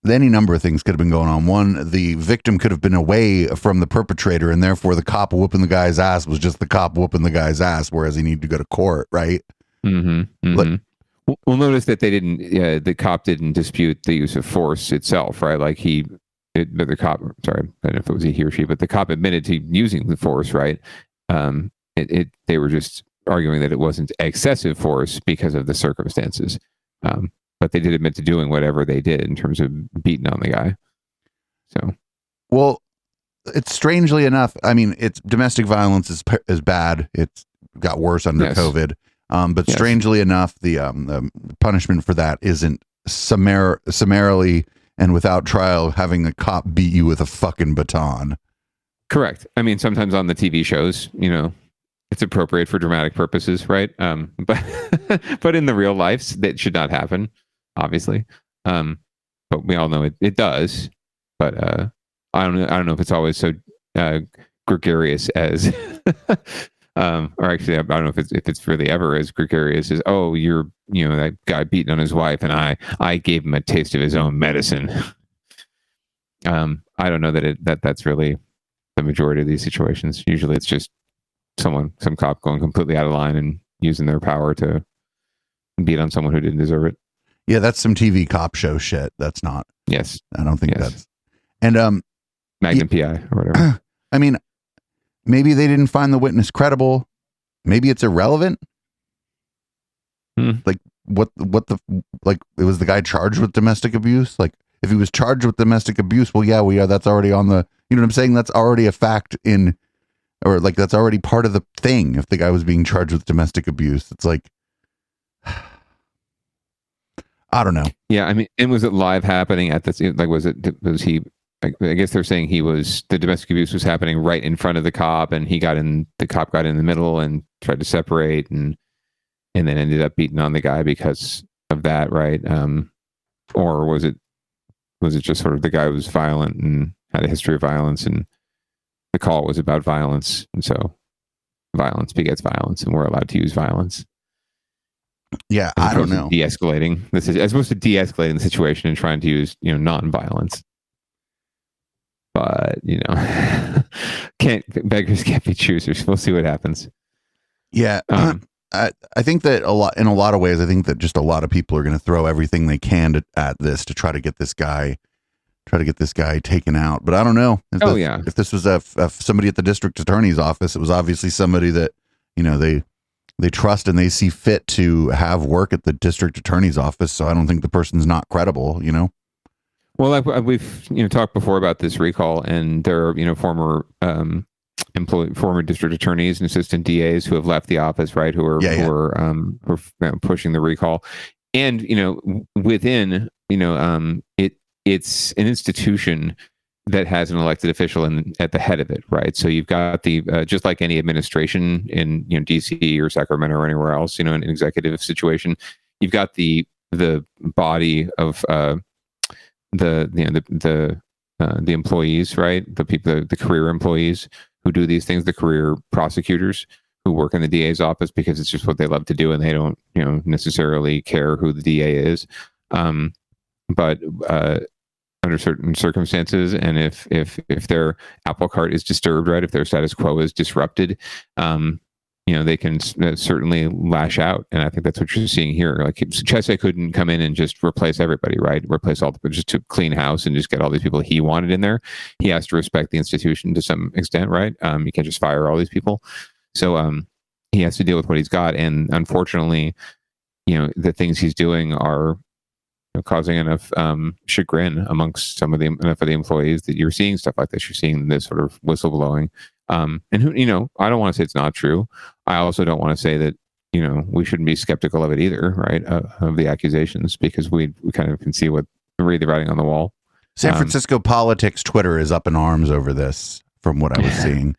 any number of things could have been going on. One, the victim could have been away from the perpetrator, and therefore the cop whooping the guy's ass was just the cop whooping the guy's ass, whereas he needed to go to court, right? Mm-hmm. Mm-hmm. We'll notice that the cop didn't dispute the use of force itself, right? Like the cop, sorry, I don't know if it was a he or she, but the cop admitted to using the force, right? They were just arguing that it wasn't excessive force because of the circumstances. But they did admit to doing whatever they did in terms of beating on the guy. So, well, it's strangely enough, I mean, it's domestic violence is bad. It's got worse under COVID. But strangely enough, the punishment for that isn't summarily and without trial having a cop beat you with a fucking baton. Correct. I mean, sometimes on the TV shows, it's appropriate for dramatic purposes, right? But in the real life, that should not happen, obviously. But we all know it does. But I don't know if it's always so gregarious as, or actually, I don't know if it's really ever as gregarious as, oh, you're, that guy beating on his wife, and I gave him a taste of his own medicine. I don't know that that's really the majority of these situations. Usually, it's just some cop going completely out of line and using their power to beat on someone who didn't deserve it. Yeah, that's some TV cop show shit. That's not. Yes. I don't think that's. And Magnum PI or whatever. I mean, maybe they didn't find the witness credible. Maybe it's irrelevant. Like it was the guy charged with domestic abuse? Like, if he was charged with domestic abuse, well, yeah, that's already on the, you know what I'm saying? That's already a fact or like that's already part of the thing. If the guy was being charged with domestic abuse, it's like, I don't know. Yeah, I mean, and was it live happening at this? Like, was he? I guess they're saying the domestic abuse was happening right in front of the cop, and the cop got in the middle and tried to separate, and then ended up beating on the guy because of that, right? Or was it just sort of the guy was violent and had a history of violence, and the call was about violence, and so violence begets violence, and we're allowed to use violence. Yeah, I don't know. De-escalating. This is as opposed to de-escalating the situation and trying to use, non-violence. But beggars can't be choosers. We'll see what happens. Yeah, I think that in a lot of ways, I think that just a lot of people are going to throw everything they can at this to try to get this guy taken out. But I don't know. If this was somebody at the district attorney's office, it was obviously somebody that they trust and they see fit to have work at the district attorney's office. So I don't think the person's not credible, Well, we've talked before about this recall, and there are former former district attorneys and assistant DAs who have left the office, right? Who are pushing the recall, and within it's an institution that has an elected official at the head of it, right? So you've got the just like any administration in DC or Sacramento or anywhere else, an executive situation, you've got the body of the employees, right? The people, the career employees who do these things, the career prosecutors who work in the DA's office because it's just what they love to do, and they don't necessarily care who the DA is. But under certain circumstances, and if their apple cart is disturbed, right, if their status quo is disrupted, they can certainly lash out. And I think that's what you're seeing here. Like, Chesed couldn't come in and just replace everybody, right? Replace all just to clean house and just get all these people he wanted in there. He has to respect the institution to some extent, right? You can't just fire all these people. So he has to deal with what he's got. And unfortunately, the things he's doing are causing enough chagrin amongst enough of the employees that you're seeing stuff like this. You're seeing this sort of whistleblowing. And who, I don't want to say it's not true. I also don't want to say that, we shouldn't be skeptical of it either, right? Of the accusations, because we kind of can read the writing on the wall. San Francisco politics Twitter is up in arms over this, from what I was seeing.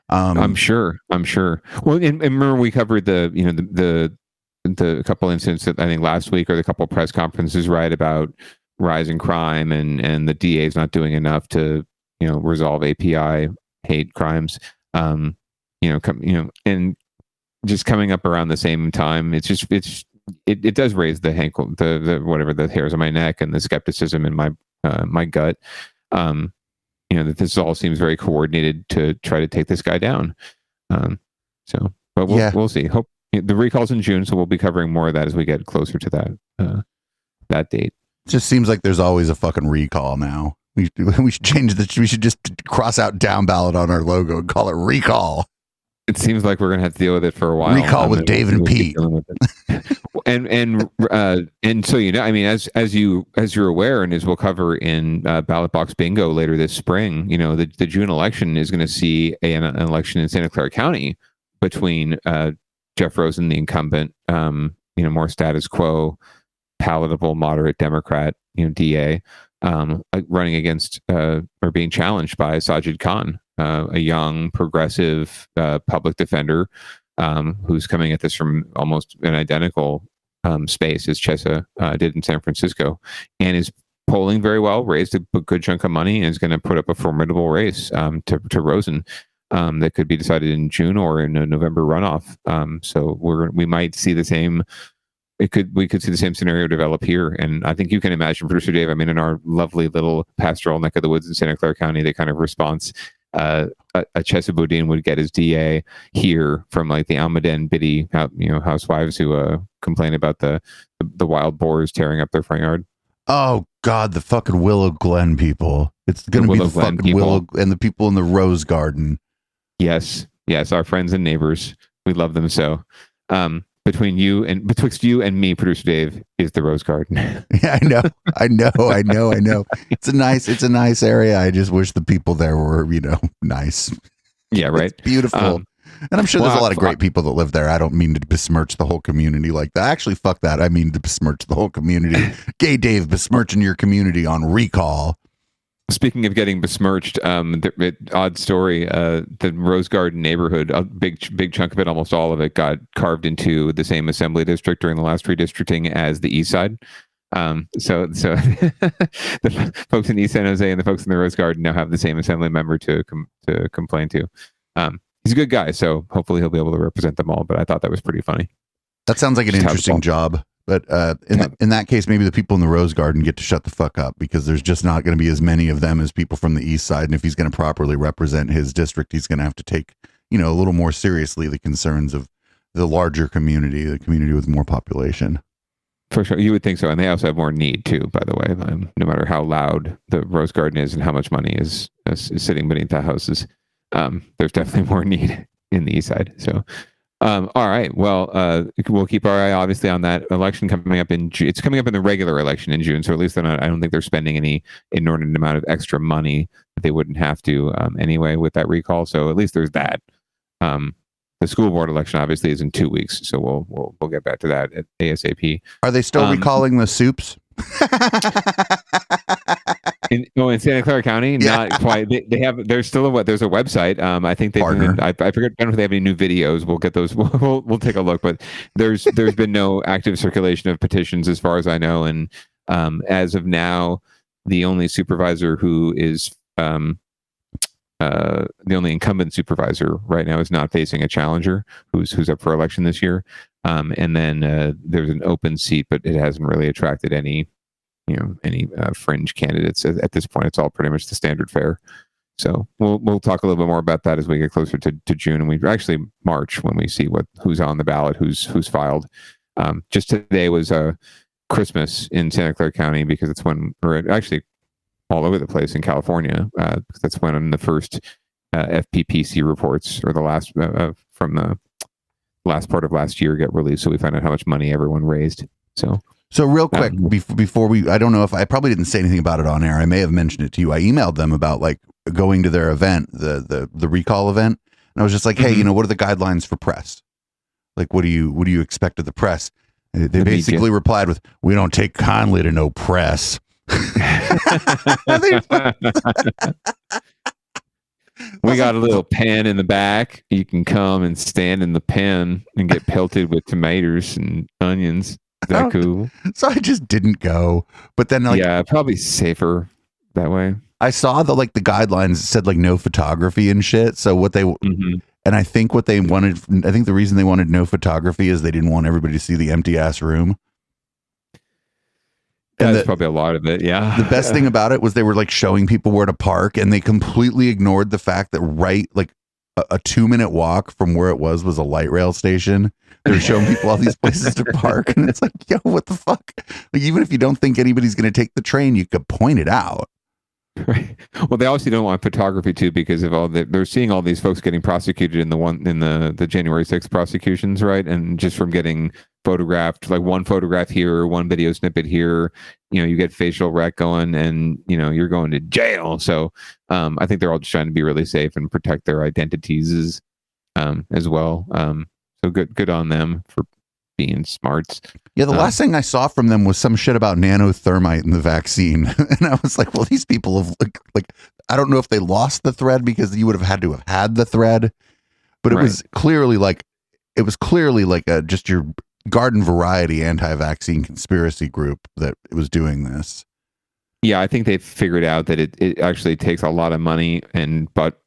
I'm sure. Well, and remember we covered the couple incidents that I think last week, or the couple press conferences, right, about rising crime and the DA is not doing enough to, resolve API hate crimes, and just coming up around the same time. It does raise the whatever, the hairs on my neck and the skepticism in my gut. That this all seems very coordinated to try to take this guy down. But we'll see. Hope the recall's in June, so we'll be covering more of that as we get closer to that date. It just seems like there's always a fucking recall now. We should change we should just cross out Downballot on our logo and call it recall. It seems like we're gonna have to deal with it for a while. Recall with Dave and Pete. and so I mean, as you're aware, and as we'll cover in ballot box bingo later this spring, the June election is going to see an election in Santa Clara County between Jeff Rosen, the incumbent, more status quo, palatable, moderate Democrat, DA, running against or being challenged by Sajid Khan, a young progressive public defender who's coming at this from almost an identical space as Chesed did in San Francisco, and is polling very well, raised a good chunk of money, and is going to put up a formidable race to Rosen. that could be decided in June or in a November runoff. So we might see the same. We could see the same scenario develop here, and I think you can imagine, Producer Dave. I mean, in our lovely little pastoral neck of the woods in Santa Clara County, the kind of response a Chesapeake would get his DA here from like the Almaden Biddy, housewives who complain about the wild boars tearing up their front yard. Oh God, the fucking Willow Glen people. It's going to be the fucking Willow and the people in the Rose Garden. Yes, our friends and neighbors. We love them so. Betwixt you and me, Producer Dave, is the Rose Garden. Yeah, I know. It's a nice area. I just wish the people there were, nice. Yeah, right. It's beautiful. And I'm sure there's a lot of great people that live there. I don't mean to besmirch the whole community like that. Actually, fuck that. I mean to besmirch the whole community. Gay Dave besmirching your community on recall. Speaking of getting besmirched, odd story. The Rose Garden neighborhood, a big chunk of it, almost all of it, got carved into the same assembly district during the last redistricting as the East Side. So the folks in East San Jose and the folks in the Rose Garden now have the same assembly member to complain to. He's a good guy, so hopefully he'll be able to represent them all. But I thought that was pretty funny. That sounds like an interesting job. But in that case, maybe the people in the Rose Garden get to shut the fuck up, because there's just not going to be as many of them as people from the East Side. And if he's going to properly represent his district, he's going to have to take, a little more seriously the concerns of the larger community, the community with more population. For sure. You would think so. And they also have more need too, by the way. No matter how loud the Rose Garden is and how much money is sitting beneath the houses, there's definitely more need in the East Side. So, all right. Well, we'll keep our eye obviously on that election coming up in June. It's coming up in the regular election in June. So at least I don't think they're spending any inordinate amount of extra money that they wouldn't have to anyway with that recall. So at least there's that. The school board election obviously is in 2 weeks. So we'll get back to that at ASAP. Are they still recalling the soups? In Santa Clara County, not quite. There's still there's a website. I think I forget if they have any new videos. We'll get those. We'll take a look. But there's been no active circulation of petitions as far as I know. And as of now, the only supervisor who is the only incumbent supervisor right now is not facing a challenger who's up for election this year. And then there's an open seat, but it hasn't really attracted any fringe candidates at this point. It's all pretty much the standard fare. So we'll talk a little bit more about that as we get closer to June, and we actually March, when we see who's on the ballot, who's filed. Just today was Christmas in Santa Clara County, because it's when we're actually all over the place in California. Because that's when the first FPPC reports, or the last from the last part of last year, get released. So we find out how much money everyone raised. So real quick, before I don't know if I probably didn't say anything about it on air. I may have mentioned it to you. I emailed them about going to their event, the recall event. And I was just like, hey, what are the guidelines for press? Like, what do you expect of the press? They basically replied with, we don't take kindly to no press. We got a little pen in the back. You can come and stand in the pen and get pelted with tomatoes and onions. Is that cool? So I just didn't go. But then probably safer that way. I saw the guidelines said no photography and shit. So what they and I think what they wanted, I think the reason they wanted no photography is they didn't want everybody to see the empty ass room. That's probably a lot of it. Yeah. The best thing about it was they were showing people where to park, and they completely ignored the fact that a 2-minute walk from where it was a light rail station. They're showing people all these places to park, and it's like, yo, what the fuck? Even if you don't think anybody's going to take the train, you could point it out. Right. Well, they obviously don't want photography too, because of they're seeing all these folks getting prosecuted in the January 6th prosecutions, right? And just from getting photographed, one photograph here, one video snippet here, you get facial rec going, and you're going to jail. So I think they're all just trying to be really safe and protect their identities as well. So good on them for being smarts. Yeah, the last thing I saw from them was some shit about nanothermite in the vaccine. And I was like, well, these people have I don't know if they lost the thread, because you would have had to have had the thread, but it was clearly just your garden variety anti-vaccine conspiracy group that was doing this. Yeah, I think they've figured out that it actually takes a lot of money and butt,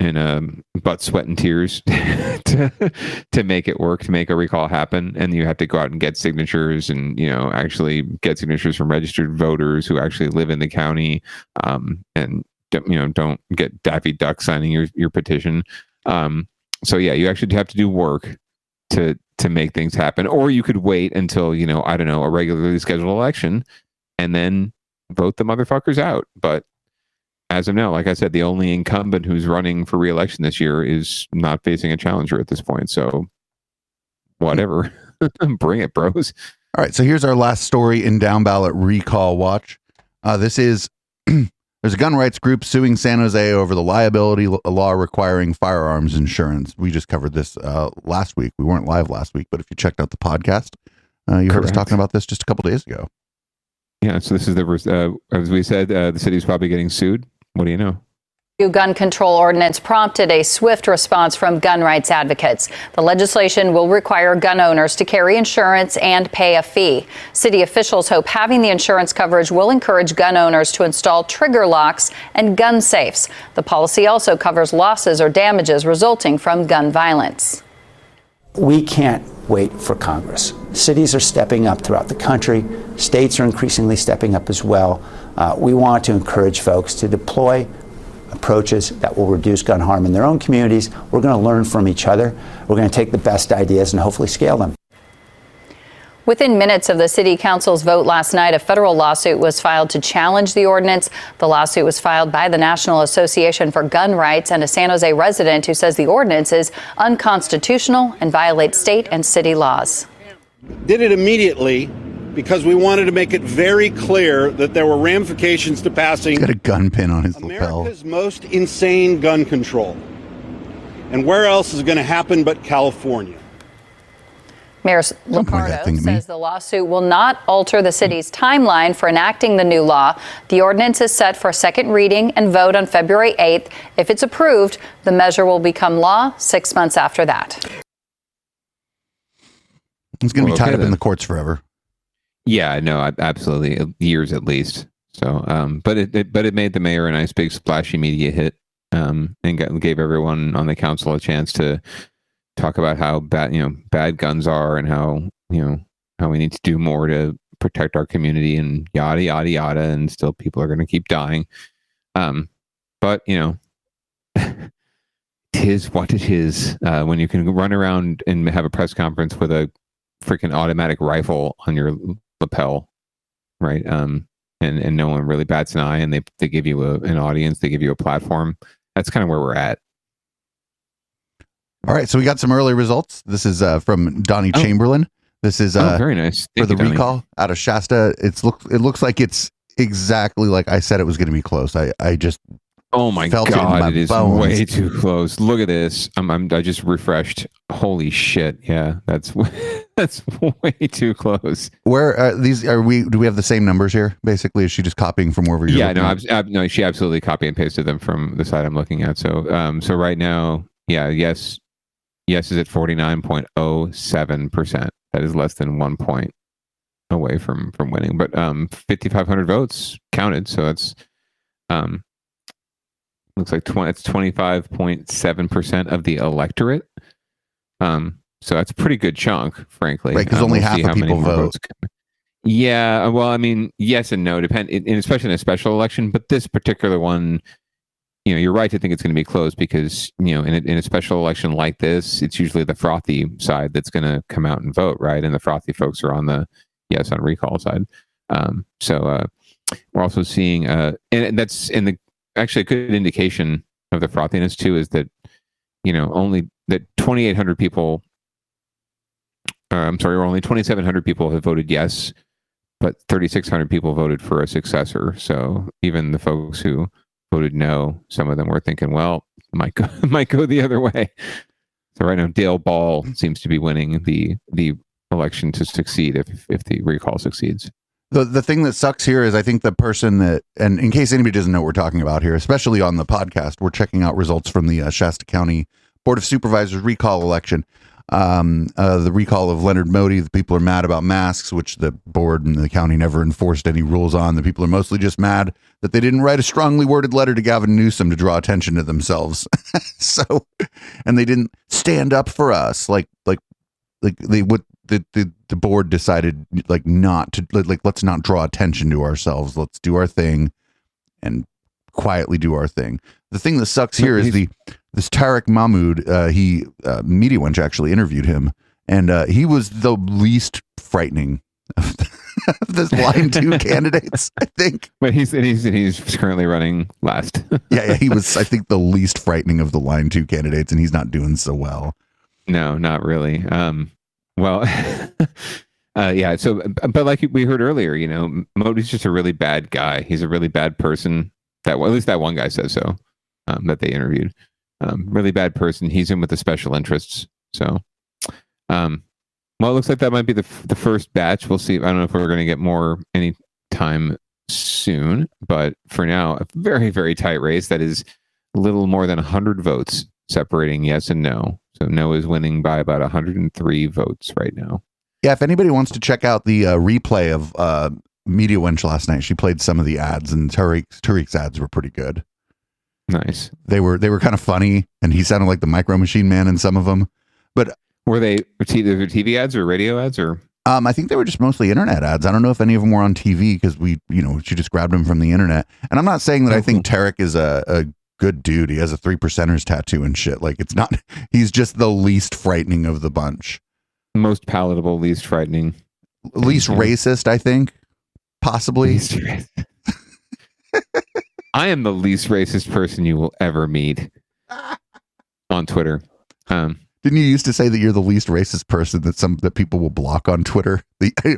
sweat, and tears to make it work, to make a recall happen. And you have to go out and get signatures and, actually get signatures from registered voters who actually live in the county, and, don't get Daffy Duck signing your petition. So yeah, you actually have to do work to make things happen. Or you could wait until, I don't know, a regularly scheduled election and then vote the motherfuckers out. But as of now, like I said, the only incumbent who's running for re-election this year is not facing a challenger at this point. So whatever. Bring it, bros. All right. So here's our last story in Down Ballot Recall Watch. This is there's a gun rights group suing San Jose over the liability law requiring firearms insurance. We just covered this last week. We weren't live last week, but if you checked out the podcast, you heard us talking about this just a couple days ago. Yeah, so this is as we said, the city's probably getting sued. What do you know? New gun control ordinance prompted a swift response from gun rights advocates. The legislation will require gun owners to carry insurance and pay a fee. City officials hope having the insurance coverage will encourage gun owners to install trigger locks and gun safes. The policy also covers losses or damages resulting from gun violence. We can't wait for Congress. Cities are stepping up throughout the country. States are increasingly stepping up as well. We want to encourage folks to deploy approaches that will reduce gun harm in their own communities. We're going to learn from each other. We're going to take the best ideas and hopefully scale them. Within minutes of the city council's vote last night, a federal lawsuit was filed to challenge the ordinance. The lawsuit was filed by the National Association for Gun Rights and a San Jose resident who says the ordinance is unconstitutional and violates state and city laws. Did it immediately because we wanted to make it very clear that there were ramifications to passing. He's got a gun pin on his lapel. America's most insane gun control. And where else is going to happen but California? Mayor Liccardo says the lawsuit will not alter the city's timeline for enacting the new law. The ordinance is set for second reading and vote on February 8th. If it's approved, the measure will become law 6 months after that. It's going to be tied up in the courts forever. Yeah, no, absolutely, years at least. So, but it made the mayor a nice big splashy media hit, and gave everyone on the council a chance to talk about how bad guns are and how we need to do more to protect our community and yada yada yada, and still people are going to keep dying. But it is what it is when you can run around and have a press conference with a freaking automatic rifle on your lapel, right? And no one really bats an eye, and they give you an audience, they give you a platform. That's kind of where we're at. All right, so we got some early results. This is from Donnie Chamberlain. This is very nice. For the recall out of Shasta. It looks like it's exactly like I said it was going to be close. I just oh my felt god, it is bones. Way too close. Look at this. I just refreshed. Holy shit! Yeah, that's way too close. Where are we? Do we have the same numbers here? Basically, is she just copying from wherever you're? Yeah, no, she absolutely copy and pasted them from the site I'm looking at. So right now, yeah, yes is at 49.07%. That is less than 1 point away from winning. But 5,500 votes counted, so that's looks like it's 25.7% of the electorate. So that's a pretty good chunk, frankly. Right, because only half of people vote. Yeah, well, I mean, yes and no, especially in a special election. But this particular one, you're right to think it's going to be close because, in a special election like this, it's usually the frothy side that's going to come out and vote, right? And the frothy folks are on the yes on recall side. So we're also seeing, and that's actually a good indication of the frothiness too, is that, only that 2,800 people, only 2,700 people have voted yes, but 3,600 people voted for a successor. So even the folks who voted no, some of them were thinking, well, might go the other way. So right now, Dale Ball seems to be winning the election to succeed if the recall succeeds. The thing that sucks here is I think the person that, and in case anybody doesn't know what we're talking about here, especially on the podcast, we're checking out results from the Shasta County Board of Supervisors recall election. The recall of Leonard Modi. The people are mad about masks, which the board and the county never enforced any rules on. The people are mostly just mad that they didn't write a strongly worded letter to Gavin Newsom to draw attention to themselves. And they didn't stand up for us like they would. The board decided not to let's not draw attention to ourselves. Let's do our thing and quietly do our thing. The thing that sucks here is this Tariq Mahmoud. Media Wench actually interviewed him, and he was the least frightening of this line 2 candidates, I think. But he's currently running last. yeah, he was, I think, the least frightening of the line 2 candidates, and he's not doing so well. No, not really. Well, yeah. So, but like we heard earlier, Modi's just a really bad guy. He's a really bad person. At least that one guy says so. That they interviewed. Really bad person. He's in with the special interests. So, well, it looks like that might be the first batch. We'll see. I don't know if we're going to get more anytime soon, but for now, a very, very tight race. That is a little more than 100 votes separating yes and no. So no is winning by about 103 votes right now. Yeah, if anybody wants to check out the replay of Media Wench last night, she played some of the ads, and Tariq's ads were pretty good. Nice. They were kind of funny, and he sounded like the Micro Machine Man in some of them. But were they TV ads or radio ads or? I think they were just mostly internet ads. I don't know if any of them were on TV because she just grabbed them from the internet. And I'm not saying that I think Tariq is a good dude. He has a 3%ers tattoo and shit. Like, it's not, he's just the least frightening of the bunch. Most palatable, least frightening. Least racist, I think. Possibly. I am the least racist person you will ever meet on Twitter. Didn't you used to say that you're the least racist person that people will block on Twitter?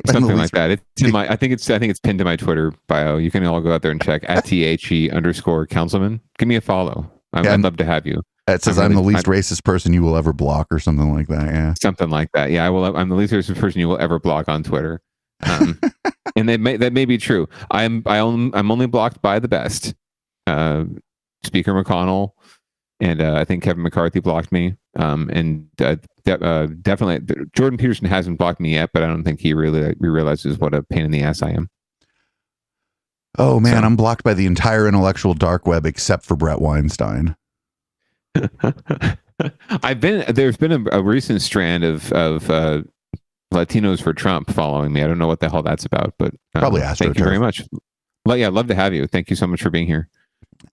Something like that. It's in I think it's pinned to my Twitter bio. You can all go out there and check at @THE_councilman. Give me a follow. I'd love to have you. It says I'm the least racist person you will ever block, or something like that. Yeah, something like that. Yeah, I'm the least racist person you will ever block on Twitter. And that may be true. I'm only blocked by the best. Speaker McConnell, and I think Kevin McCarthy blocked me. And definitely Jordan Peterson hasn't blocked me yet, but I don't think he really realizes what a pain in the ass I am. Oh man, I'm blocked by the entire intellectual dark web except for Brett Weinstein. There's been a recent strand of Latinos for Trump following me. I don't know what the hell that's about, but probably AstroTurf. Thank you very much. Well, yeah, I'd love to have you. Thank you so much for being here.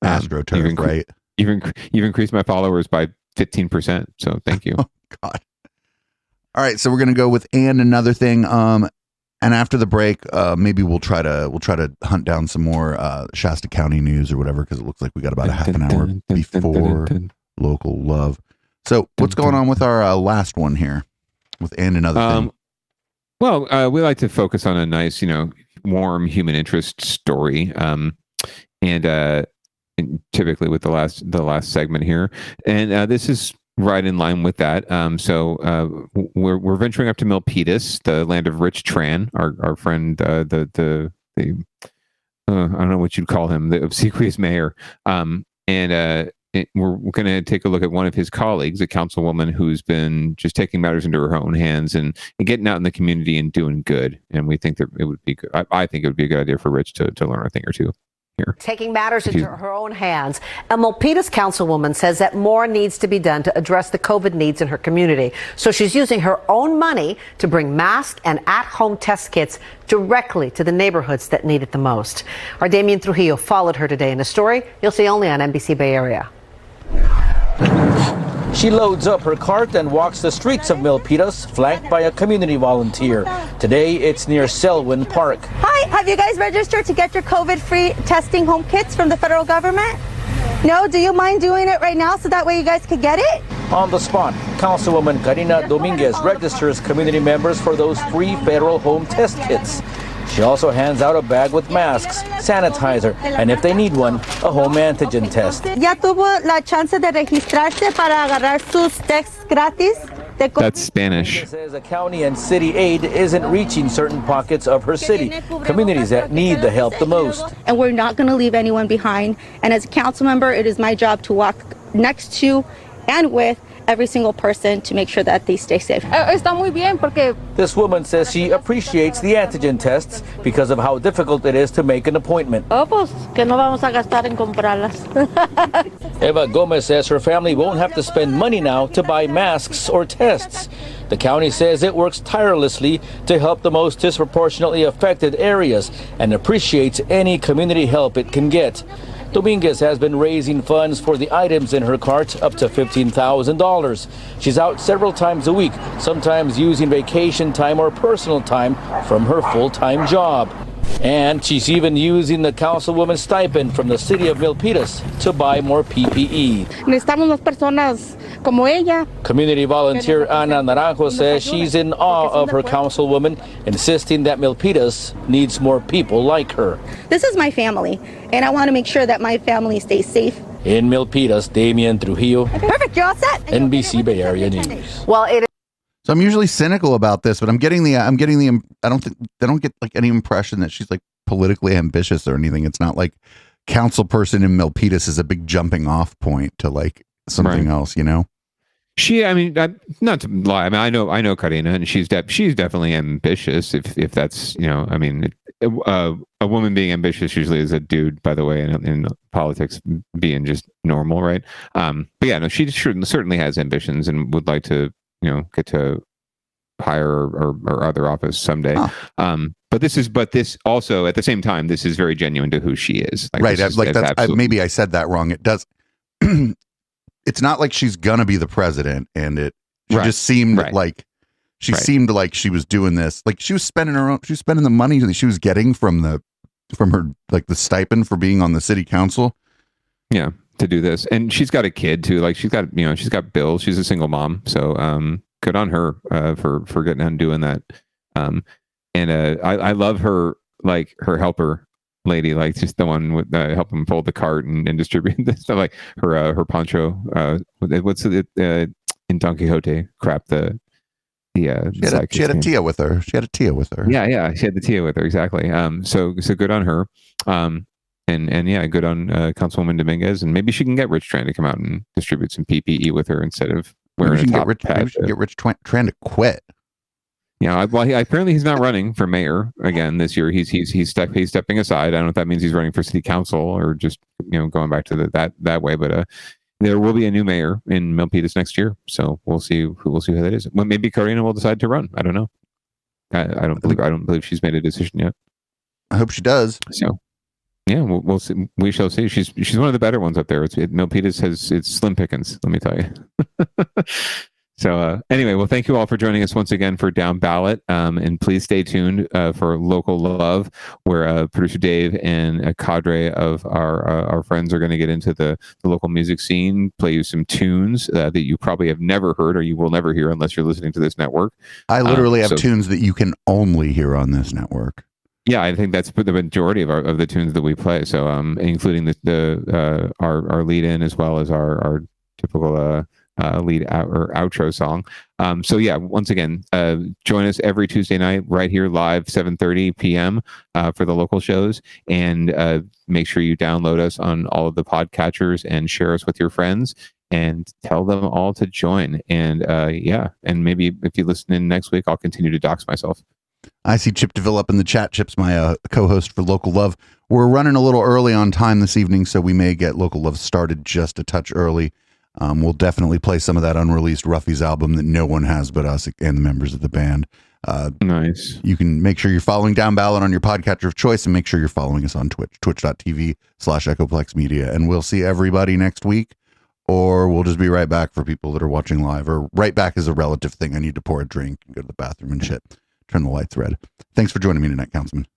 AstroTurf, right? You've increased my followers by 15%. So thank you. Oh God. All right, so we're gonna go with and another thing. And after the break, maybe we'll try to hunt down some more Shasta County news or whatever, because it looks like we got about a half an hour before local love. So what's going on with our last one here with and another thing? Well, we like to focus on a nice, warm human interest story, and typically with the last segment here, and this is right in line with that. So we're venturing up to Milpitas, the land of Rich Tran, our friend, the I don't know what you'd call him, the obsequious mayor, and we're going to take a look at one of his colleagues, a councilwoman who's been just taking matters into her own hands and getting out in the community and doing good. And we think that it would be good. I think it would be a good idea for Rich to learn a thing or two here. Taking matters into her own hands. A Milpitas councilwoman says that more needs to be done to address the COVID needs in her community. So she's using her own money to bring masks and at-home test kits directly to the neighborhoods that need it the most. Our Damian Trujillo followed her today in a story you'll see only on NBC Bay Area. She loads up her cart and walks the streets of Milpitas, flanked by a community volunteer. Today, it's near Selwyn Park. Hi, have you guys registered to get your COVID-free testing home kits from the federal government? No? Do you mind doing it right now so that way you guys could get it? On the spot, Councilwoman Karina Dominguez registers community members for those free federal home test kits. She also hands out a bag with masks, sanitizer, and if they need one, a home antigen test. ¿Ya tuvo la chance de registrarse para agarrar sus tests gratis? That's Spanish. She says a county and city aid isn't reaching certain pockets of her city, communities that need the help the most. And we're not going to leave anyone behind. And as a council member, it is my job to walk next to and with every single person to make sure that they stay safe. Está muy bien porque This woman says she appreciates the antigen tests because of how difficult it is to make an appointment. pues que no vamos a gastar en comprarlas. Eva Gomez says her family won't have to spend money now to buy masks or tests. The county says it works tirelessly to help the most disproportionately affected areas and appreciates any community help it can get. Dominguez has been raising funds for the items in her cart up to $15,000. She's out several times a week, sometimes using vacation time or personal time from her full-time job. And she's even using the councilwoman's stipend from the city of Milpitas to buy more PPE. Necesitamos más personas como ella. Community volunteer Ana Naranjo says she's in awe of her councilwoman, insisting that Milpitas needs more people like her. This is my family, and I want to make sure that my family stays safe. In Milpitas, Damian Trujillo, Perfect, you're all set. NBC Bay Area News. Well, it So I'm usually cynical about this, but I don't get like any impression that she's like politically ambitious or anything. It's not like council person in Milpitas is a big jumping off point to like something else, you know? Not to lie. I mean, I know Karina, and she's definitely ambitious. If that's, you know, I mean, a woman being ambitious usually is a dude, by the way, in politics being just normal, right? But yeah, no, she certainly has ambitions and would like to, you know, get to higher or other office someday. But this also at the same time, this is very genuine to who she is. Like, right. Maybe I said that wrong. It does. It's not like she's gonna be the president, and she just seemed like seemed like she was doing this. Like she was spending the money that she was getting from her like the stipend for being on the city council. Yeah. To do this, and she's got a kid too. Like she's got bills. She's a single mom, so good on her for getting out and doing that. And I love her, like her helper lady, like just the one with helping fold the cart and distribute this stuff, like her poncho. What's it in Don Quixote? Crap, she had a Tia with her. Yeah, she had the Tia with her, exactly. So good on her. And yeah, good on Councilwoman Dominguez, and maybe she can get Rich Tran to come out and distribute some PPE with her instead of wearing a top hat. Maybe she can get Rich Tran to quit. Yeah, apparently he's not running for mayor again this year. He's stepping aside. I don't know if that means he's running for city council or just, you know, going back to that way. But there will be a new mayor in Milpitas next year, so we'll see who that is. Well, maybe Karina will decide to run. I don't know. I don't believe she's made a decision yet. I hope she does. So. Yeah, we'll see. We shall see. She's one of the better ones up there. Milpitas it's slim pickings, let me tell you. So anyway, well, thank you all for joining us once again for Down Ballot. And please stay tuned for Local Love, where producer Dave and a cadre of our friends are going to get into the local music scene, play you some tunes that you probably have never heard or you will never hear unless you're listening to this network. I literally have tunes that you can only hear on this network. Yeah, I think that's the majority of the tunes that we play. So, including our lead in as well as our typical lead out or outro song. So yeah, once again, join us every Tuesday night right here live 7:30 p.m. For the local shows, and make sure you download us on all of the podcatchers and share us with your friends and tell them all to join. And and maybe if you listen in next week, I'll continue to dox myself. I see Chip DeVille up in the chat. Chip's my co-host for Local Love. We're running a little early on time this evening, so we may get Local Love started just a touch early. We'll definitely play some of that unreleased Ruffies album that no one has but us and the members of the band. Nice. You can make sure you're following Down Ballot on your podcatcher of choice, and make sure you're following us on Twitch, twitch.tv/Echoplex Media. And we'll see everybody next week, or we'll just be right back for people that are watching live. Or right back is a relative thing. I need to pour a drink and go to the bathroom and shit. Turn the lights red. Thanks for joining me tonight, Councilman.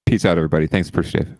Peace out, everybody. Thanks, Dave.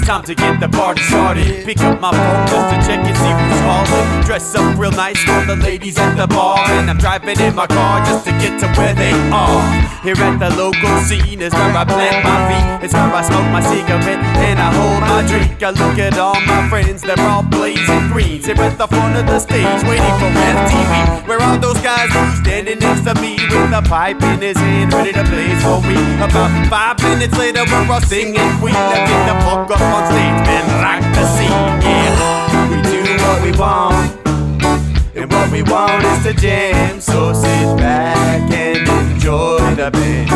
it's time to get the party started. Pick up my phone just to check and see who's calling. Dress up real nice for the ladies at the bar, and I'm driving in my car just to get to where they are. Here at the local scene is where I plant my feet. It's where I smoke my cigarette and I hold my drink. I look at all my friends, they're all blazing greens. Here at the front of the stage, waiting for MTV. Where are those guys who's standing next to me with a pipe in his hand, ready to blaze for me? About 5 minutes later, we're all singing Queen. Let's get the fuck up on stage, man, rock the scene. Yeah, we do what we want, and what we want is to jam. So sit back and enjoy the band.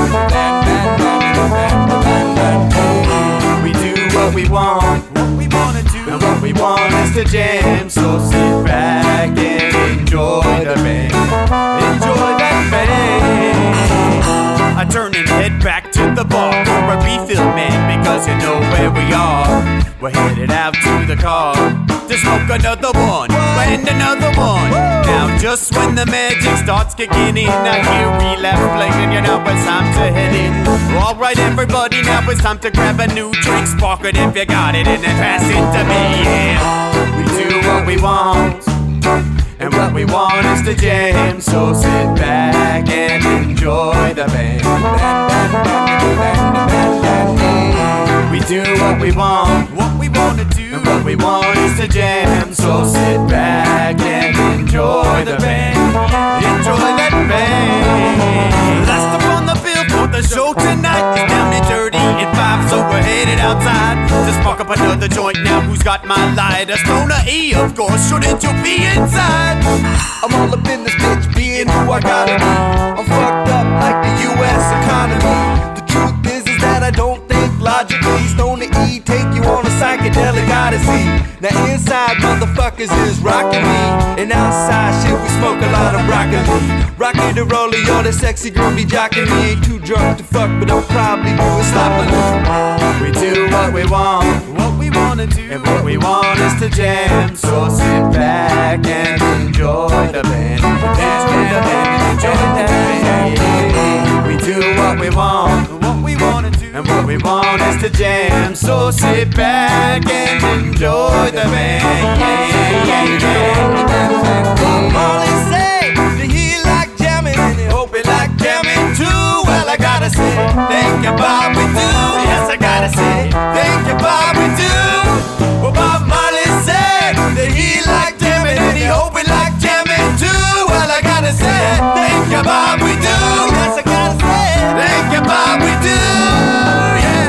We do what we want to do, and what we want is to jam. So sit back and enjoy the band. Enjoy that band. I turn and head back to the bar for a refill, man, because you know where we are. We're headed out to the car to smoke another one and another one. Now just when the magic starts kicking in, I hear relapse playing, you know it's time to head in. Alright everybody, now it's time to grab a new drink. Spark it if you got it and then pass it to me. Yeah, we do what we want, and what we want is to jam. So sit back and enjoy the band. We do what we want to do, and what we want is to jam. So sit back and enjoy the band. Enjoy that band. Last up on the bill for the show tonight is Down and Dirty at 5, so we're headed outside to spark up another joint. Now who's got my lighter? Stoner E, of course, shouldn't you be inside? I'm all up in this bitch, being who I gotta be. I'm fucked up like the U.S. economy. The truth is that I don't think logically. Stoner E take you on a psychedelic odyssey. Now inside motherfuckers is rocking me, and outside shit we smoke a lot of broccoli. Rocky the roller, yo, that sexy girl be jocking me. Ain't too drunk to fuck, but I'll probably do it sloppily. We do what we want to do, and what we want is to jam. So sit back and enjoy the band. Enjoy the band, enjoy the band. We do what we want to do, and what we want is to jam. So sit back and enjoy the band. Molly say that he like jamming, and he hope he like jamming too. Well, I gotta say, thank you, Bob, we do. Yes, I gotta say, thank you, Bob, we do. Well, Bob Marley said that he like jamming, and he hope we like jamming too. Well, I gotta say, thank you, Bob, we do. Yes, I gotta say, thank you, Bob, we do. Yeah,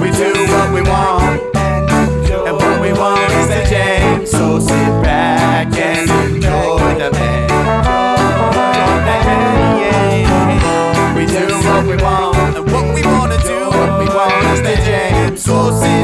we do what we want, and what we want is to jam. So sit back and enjoy the band. We do what we want, and what we want to do, what we want is to jam. So sit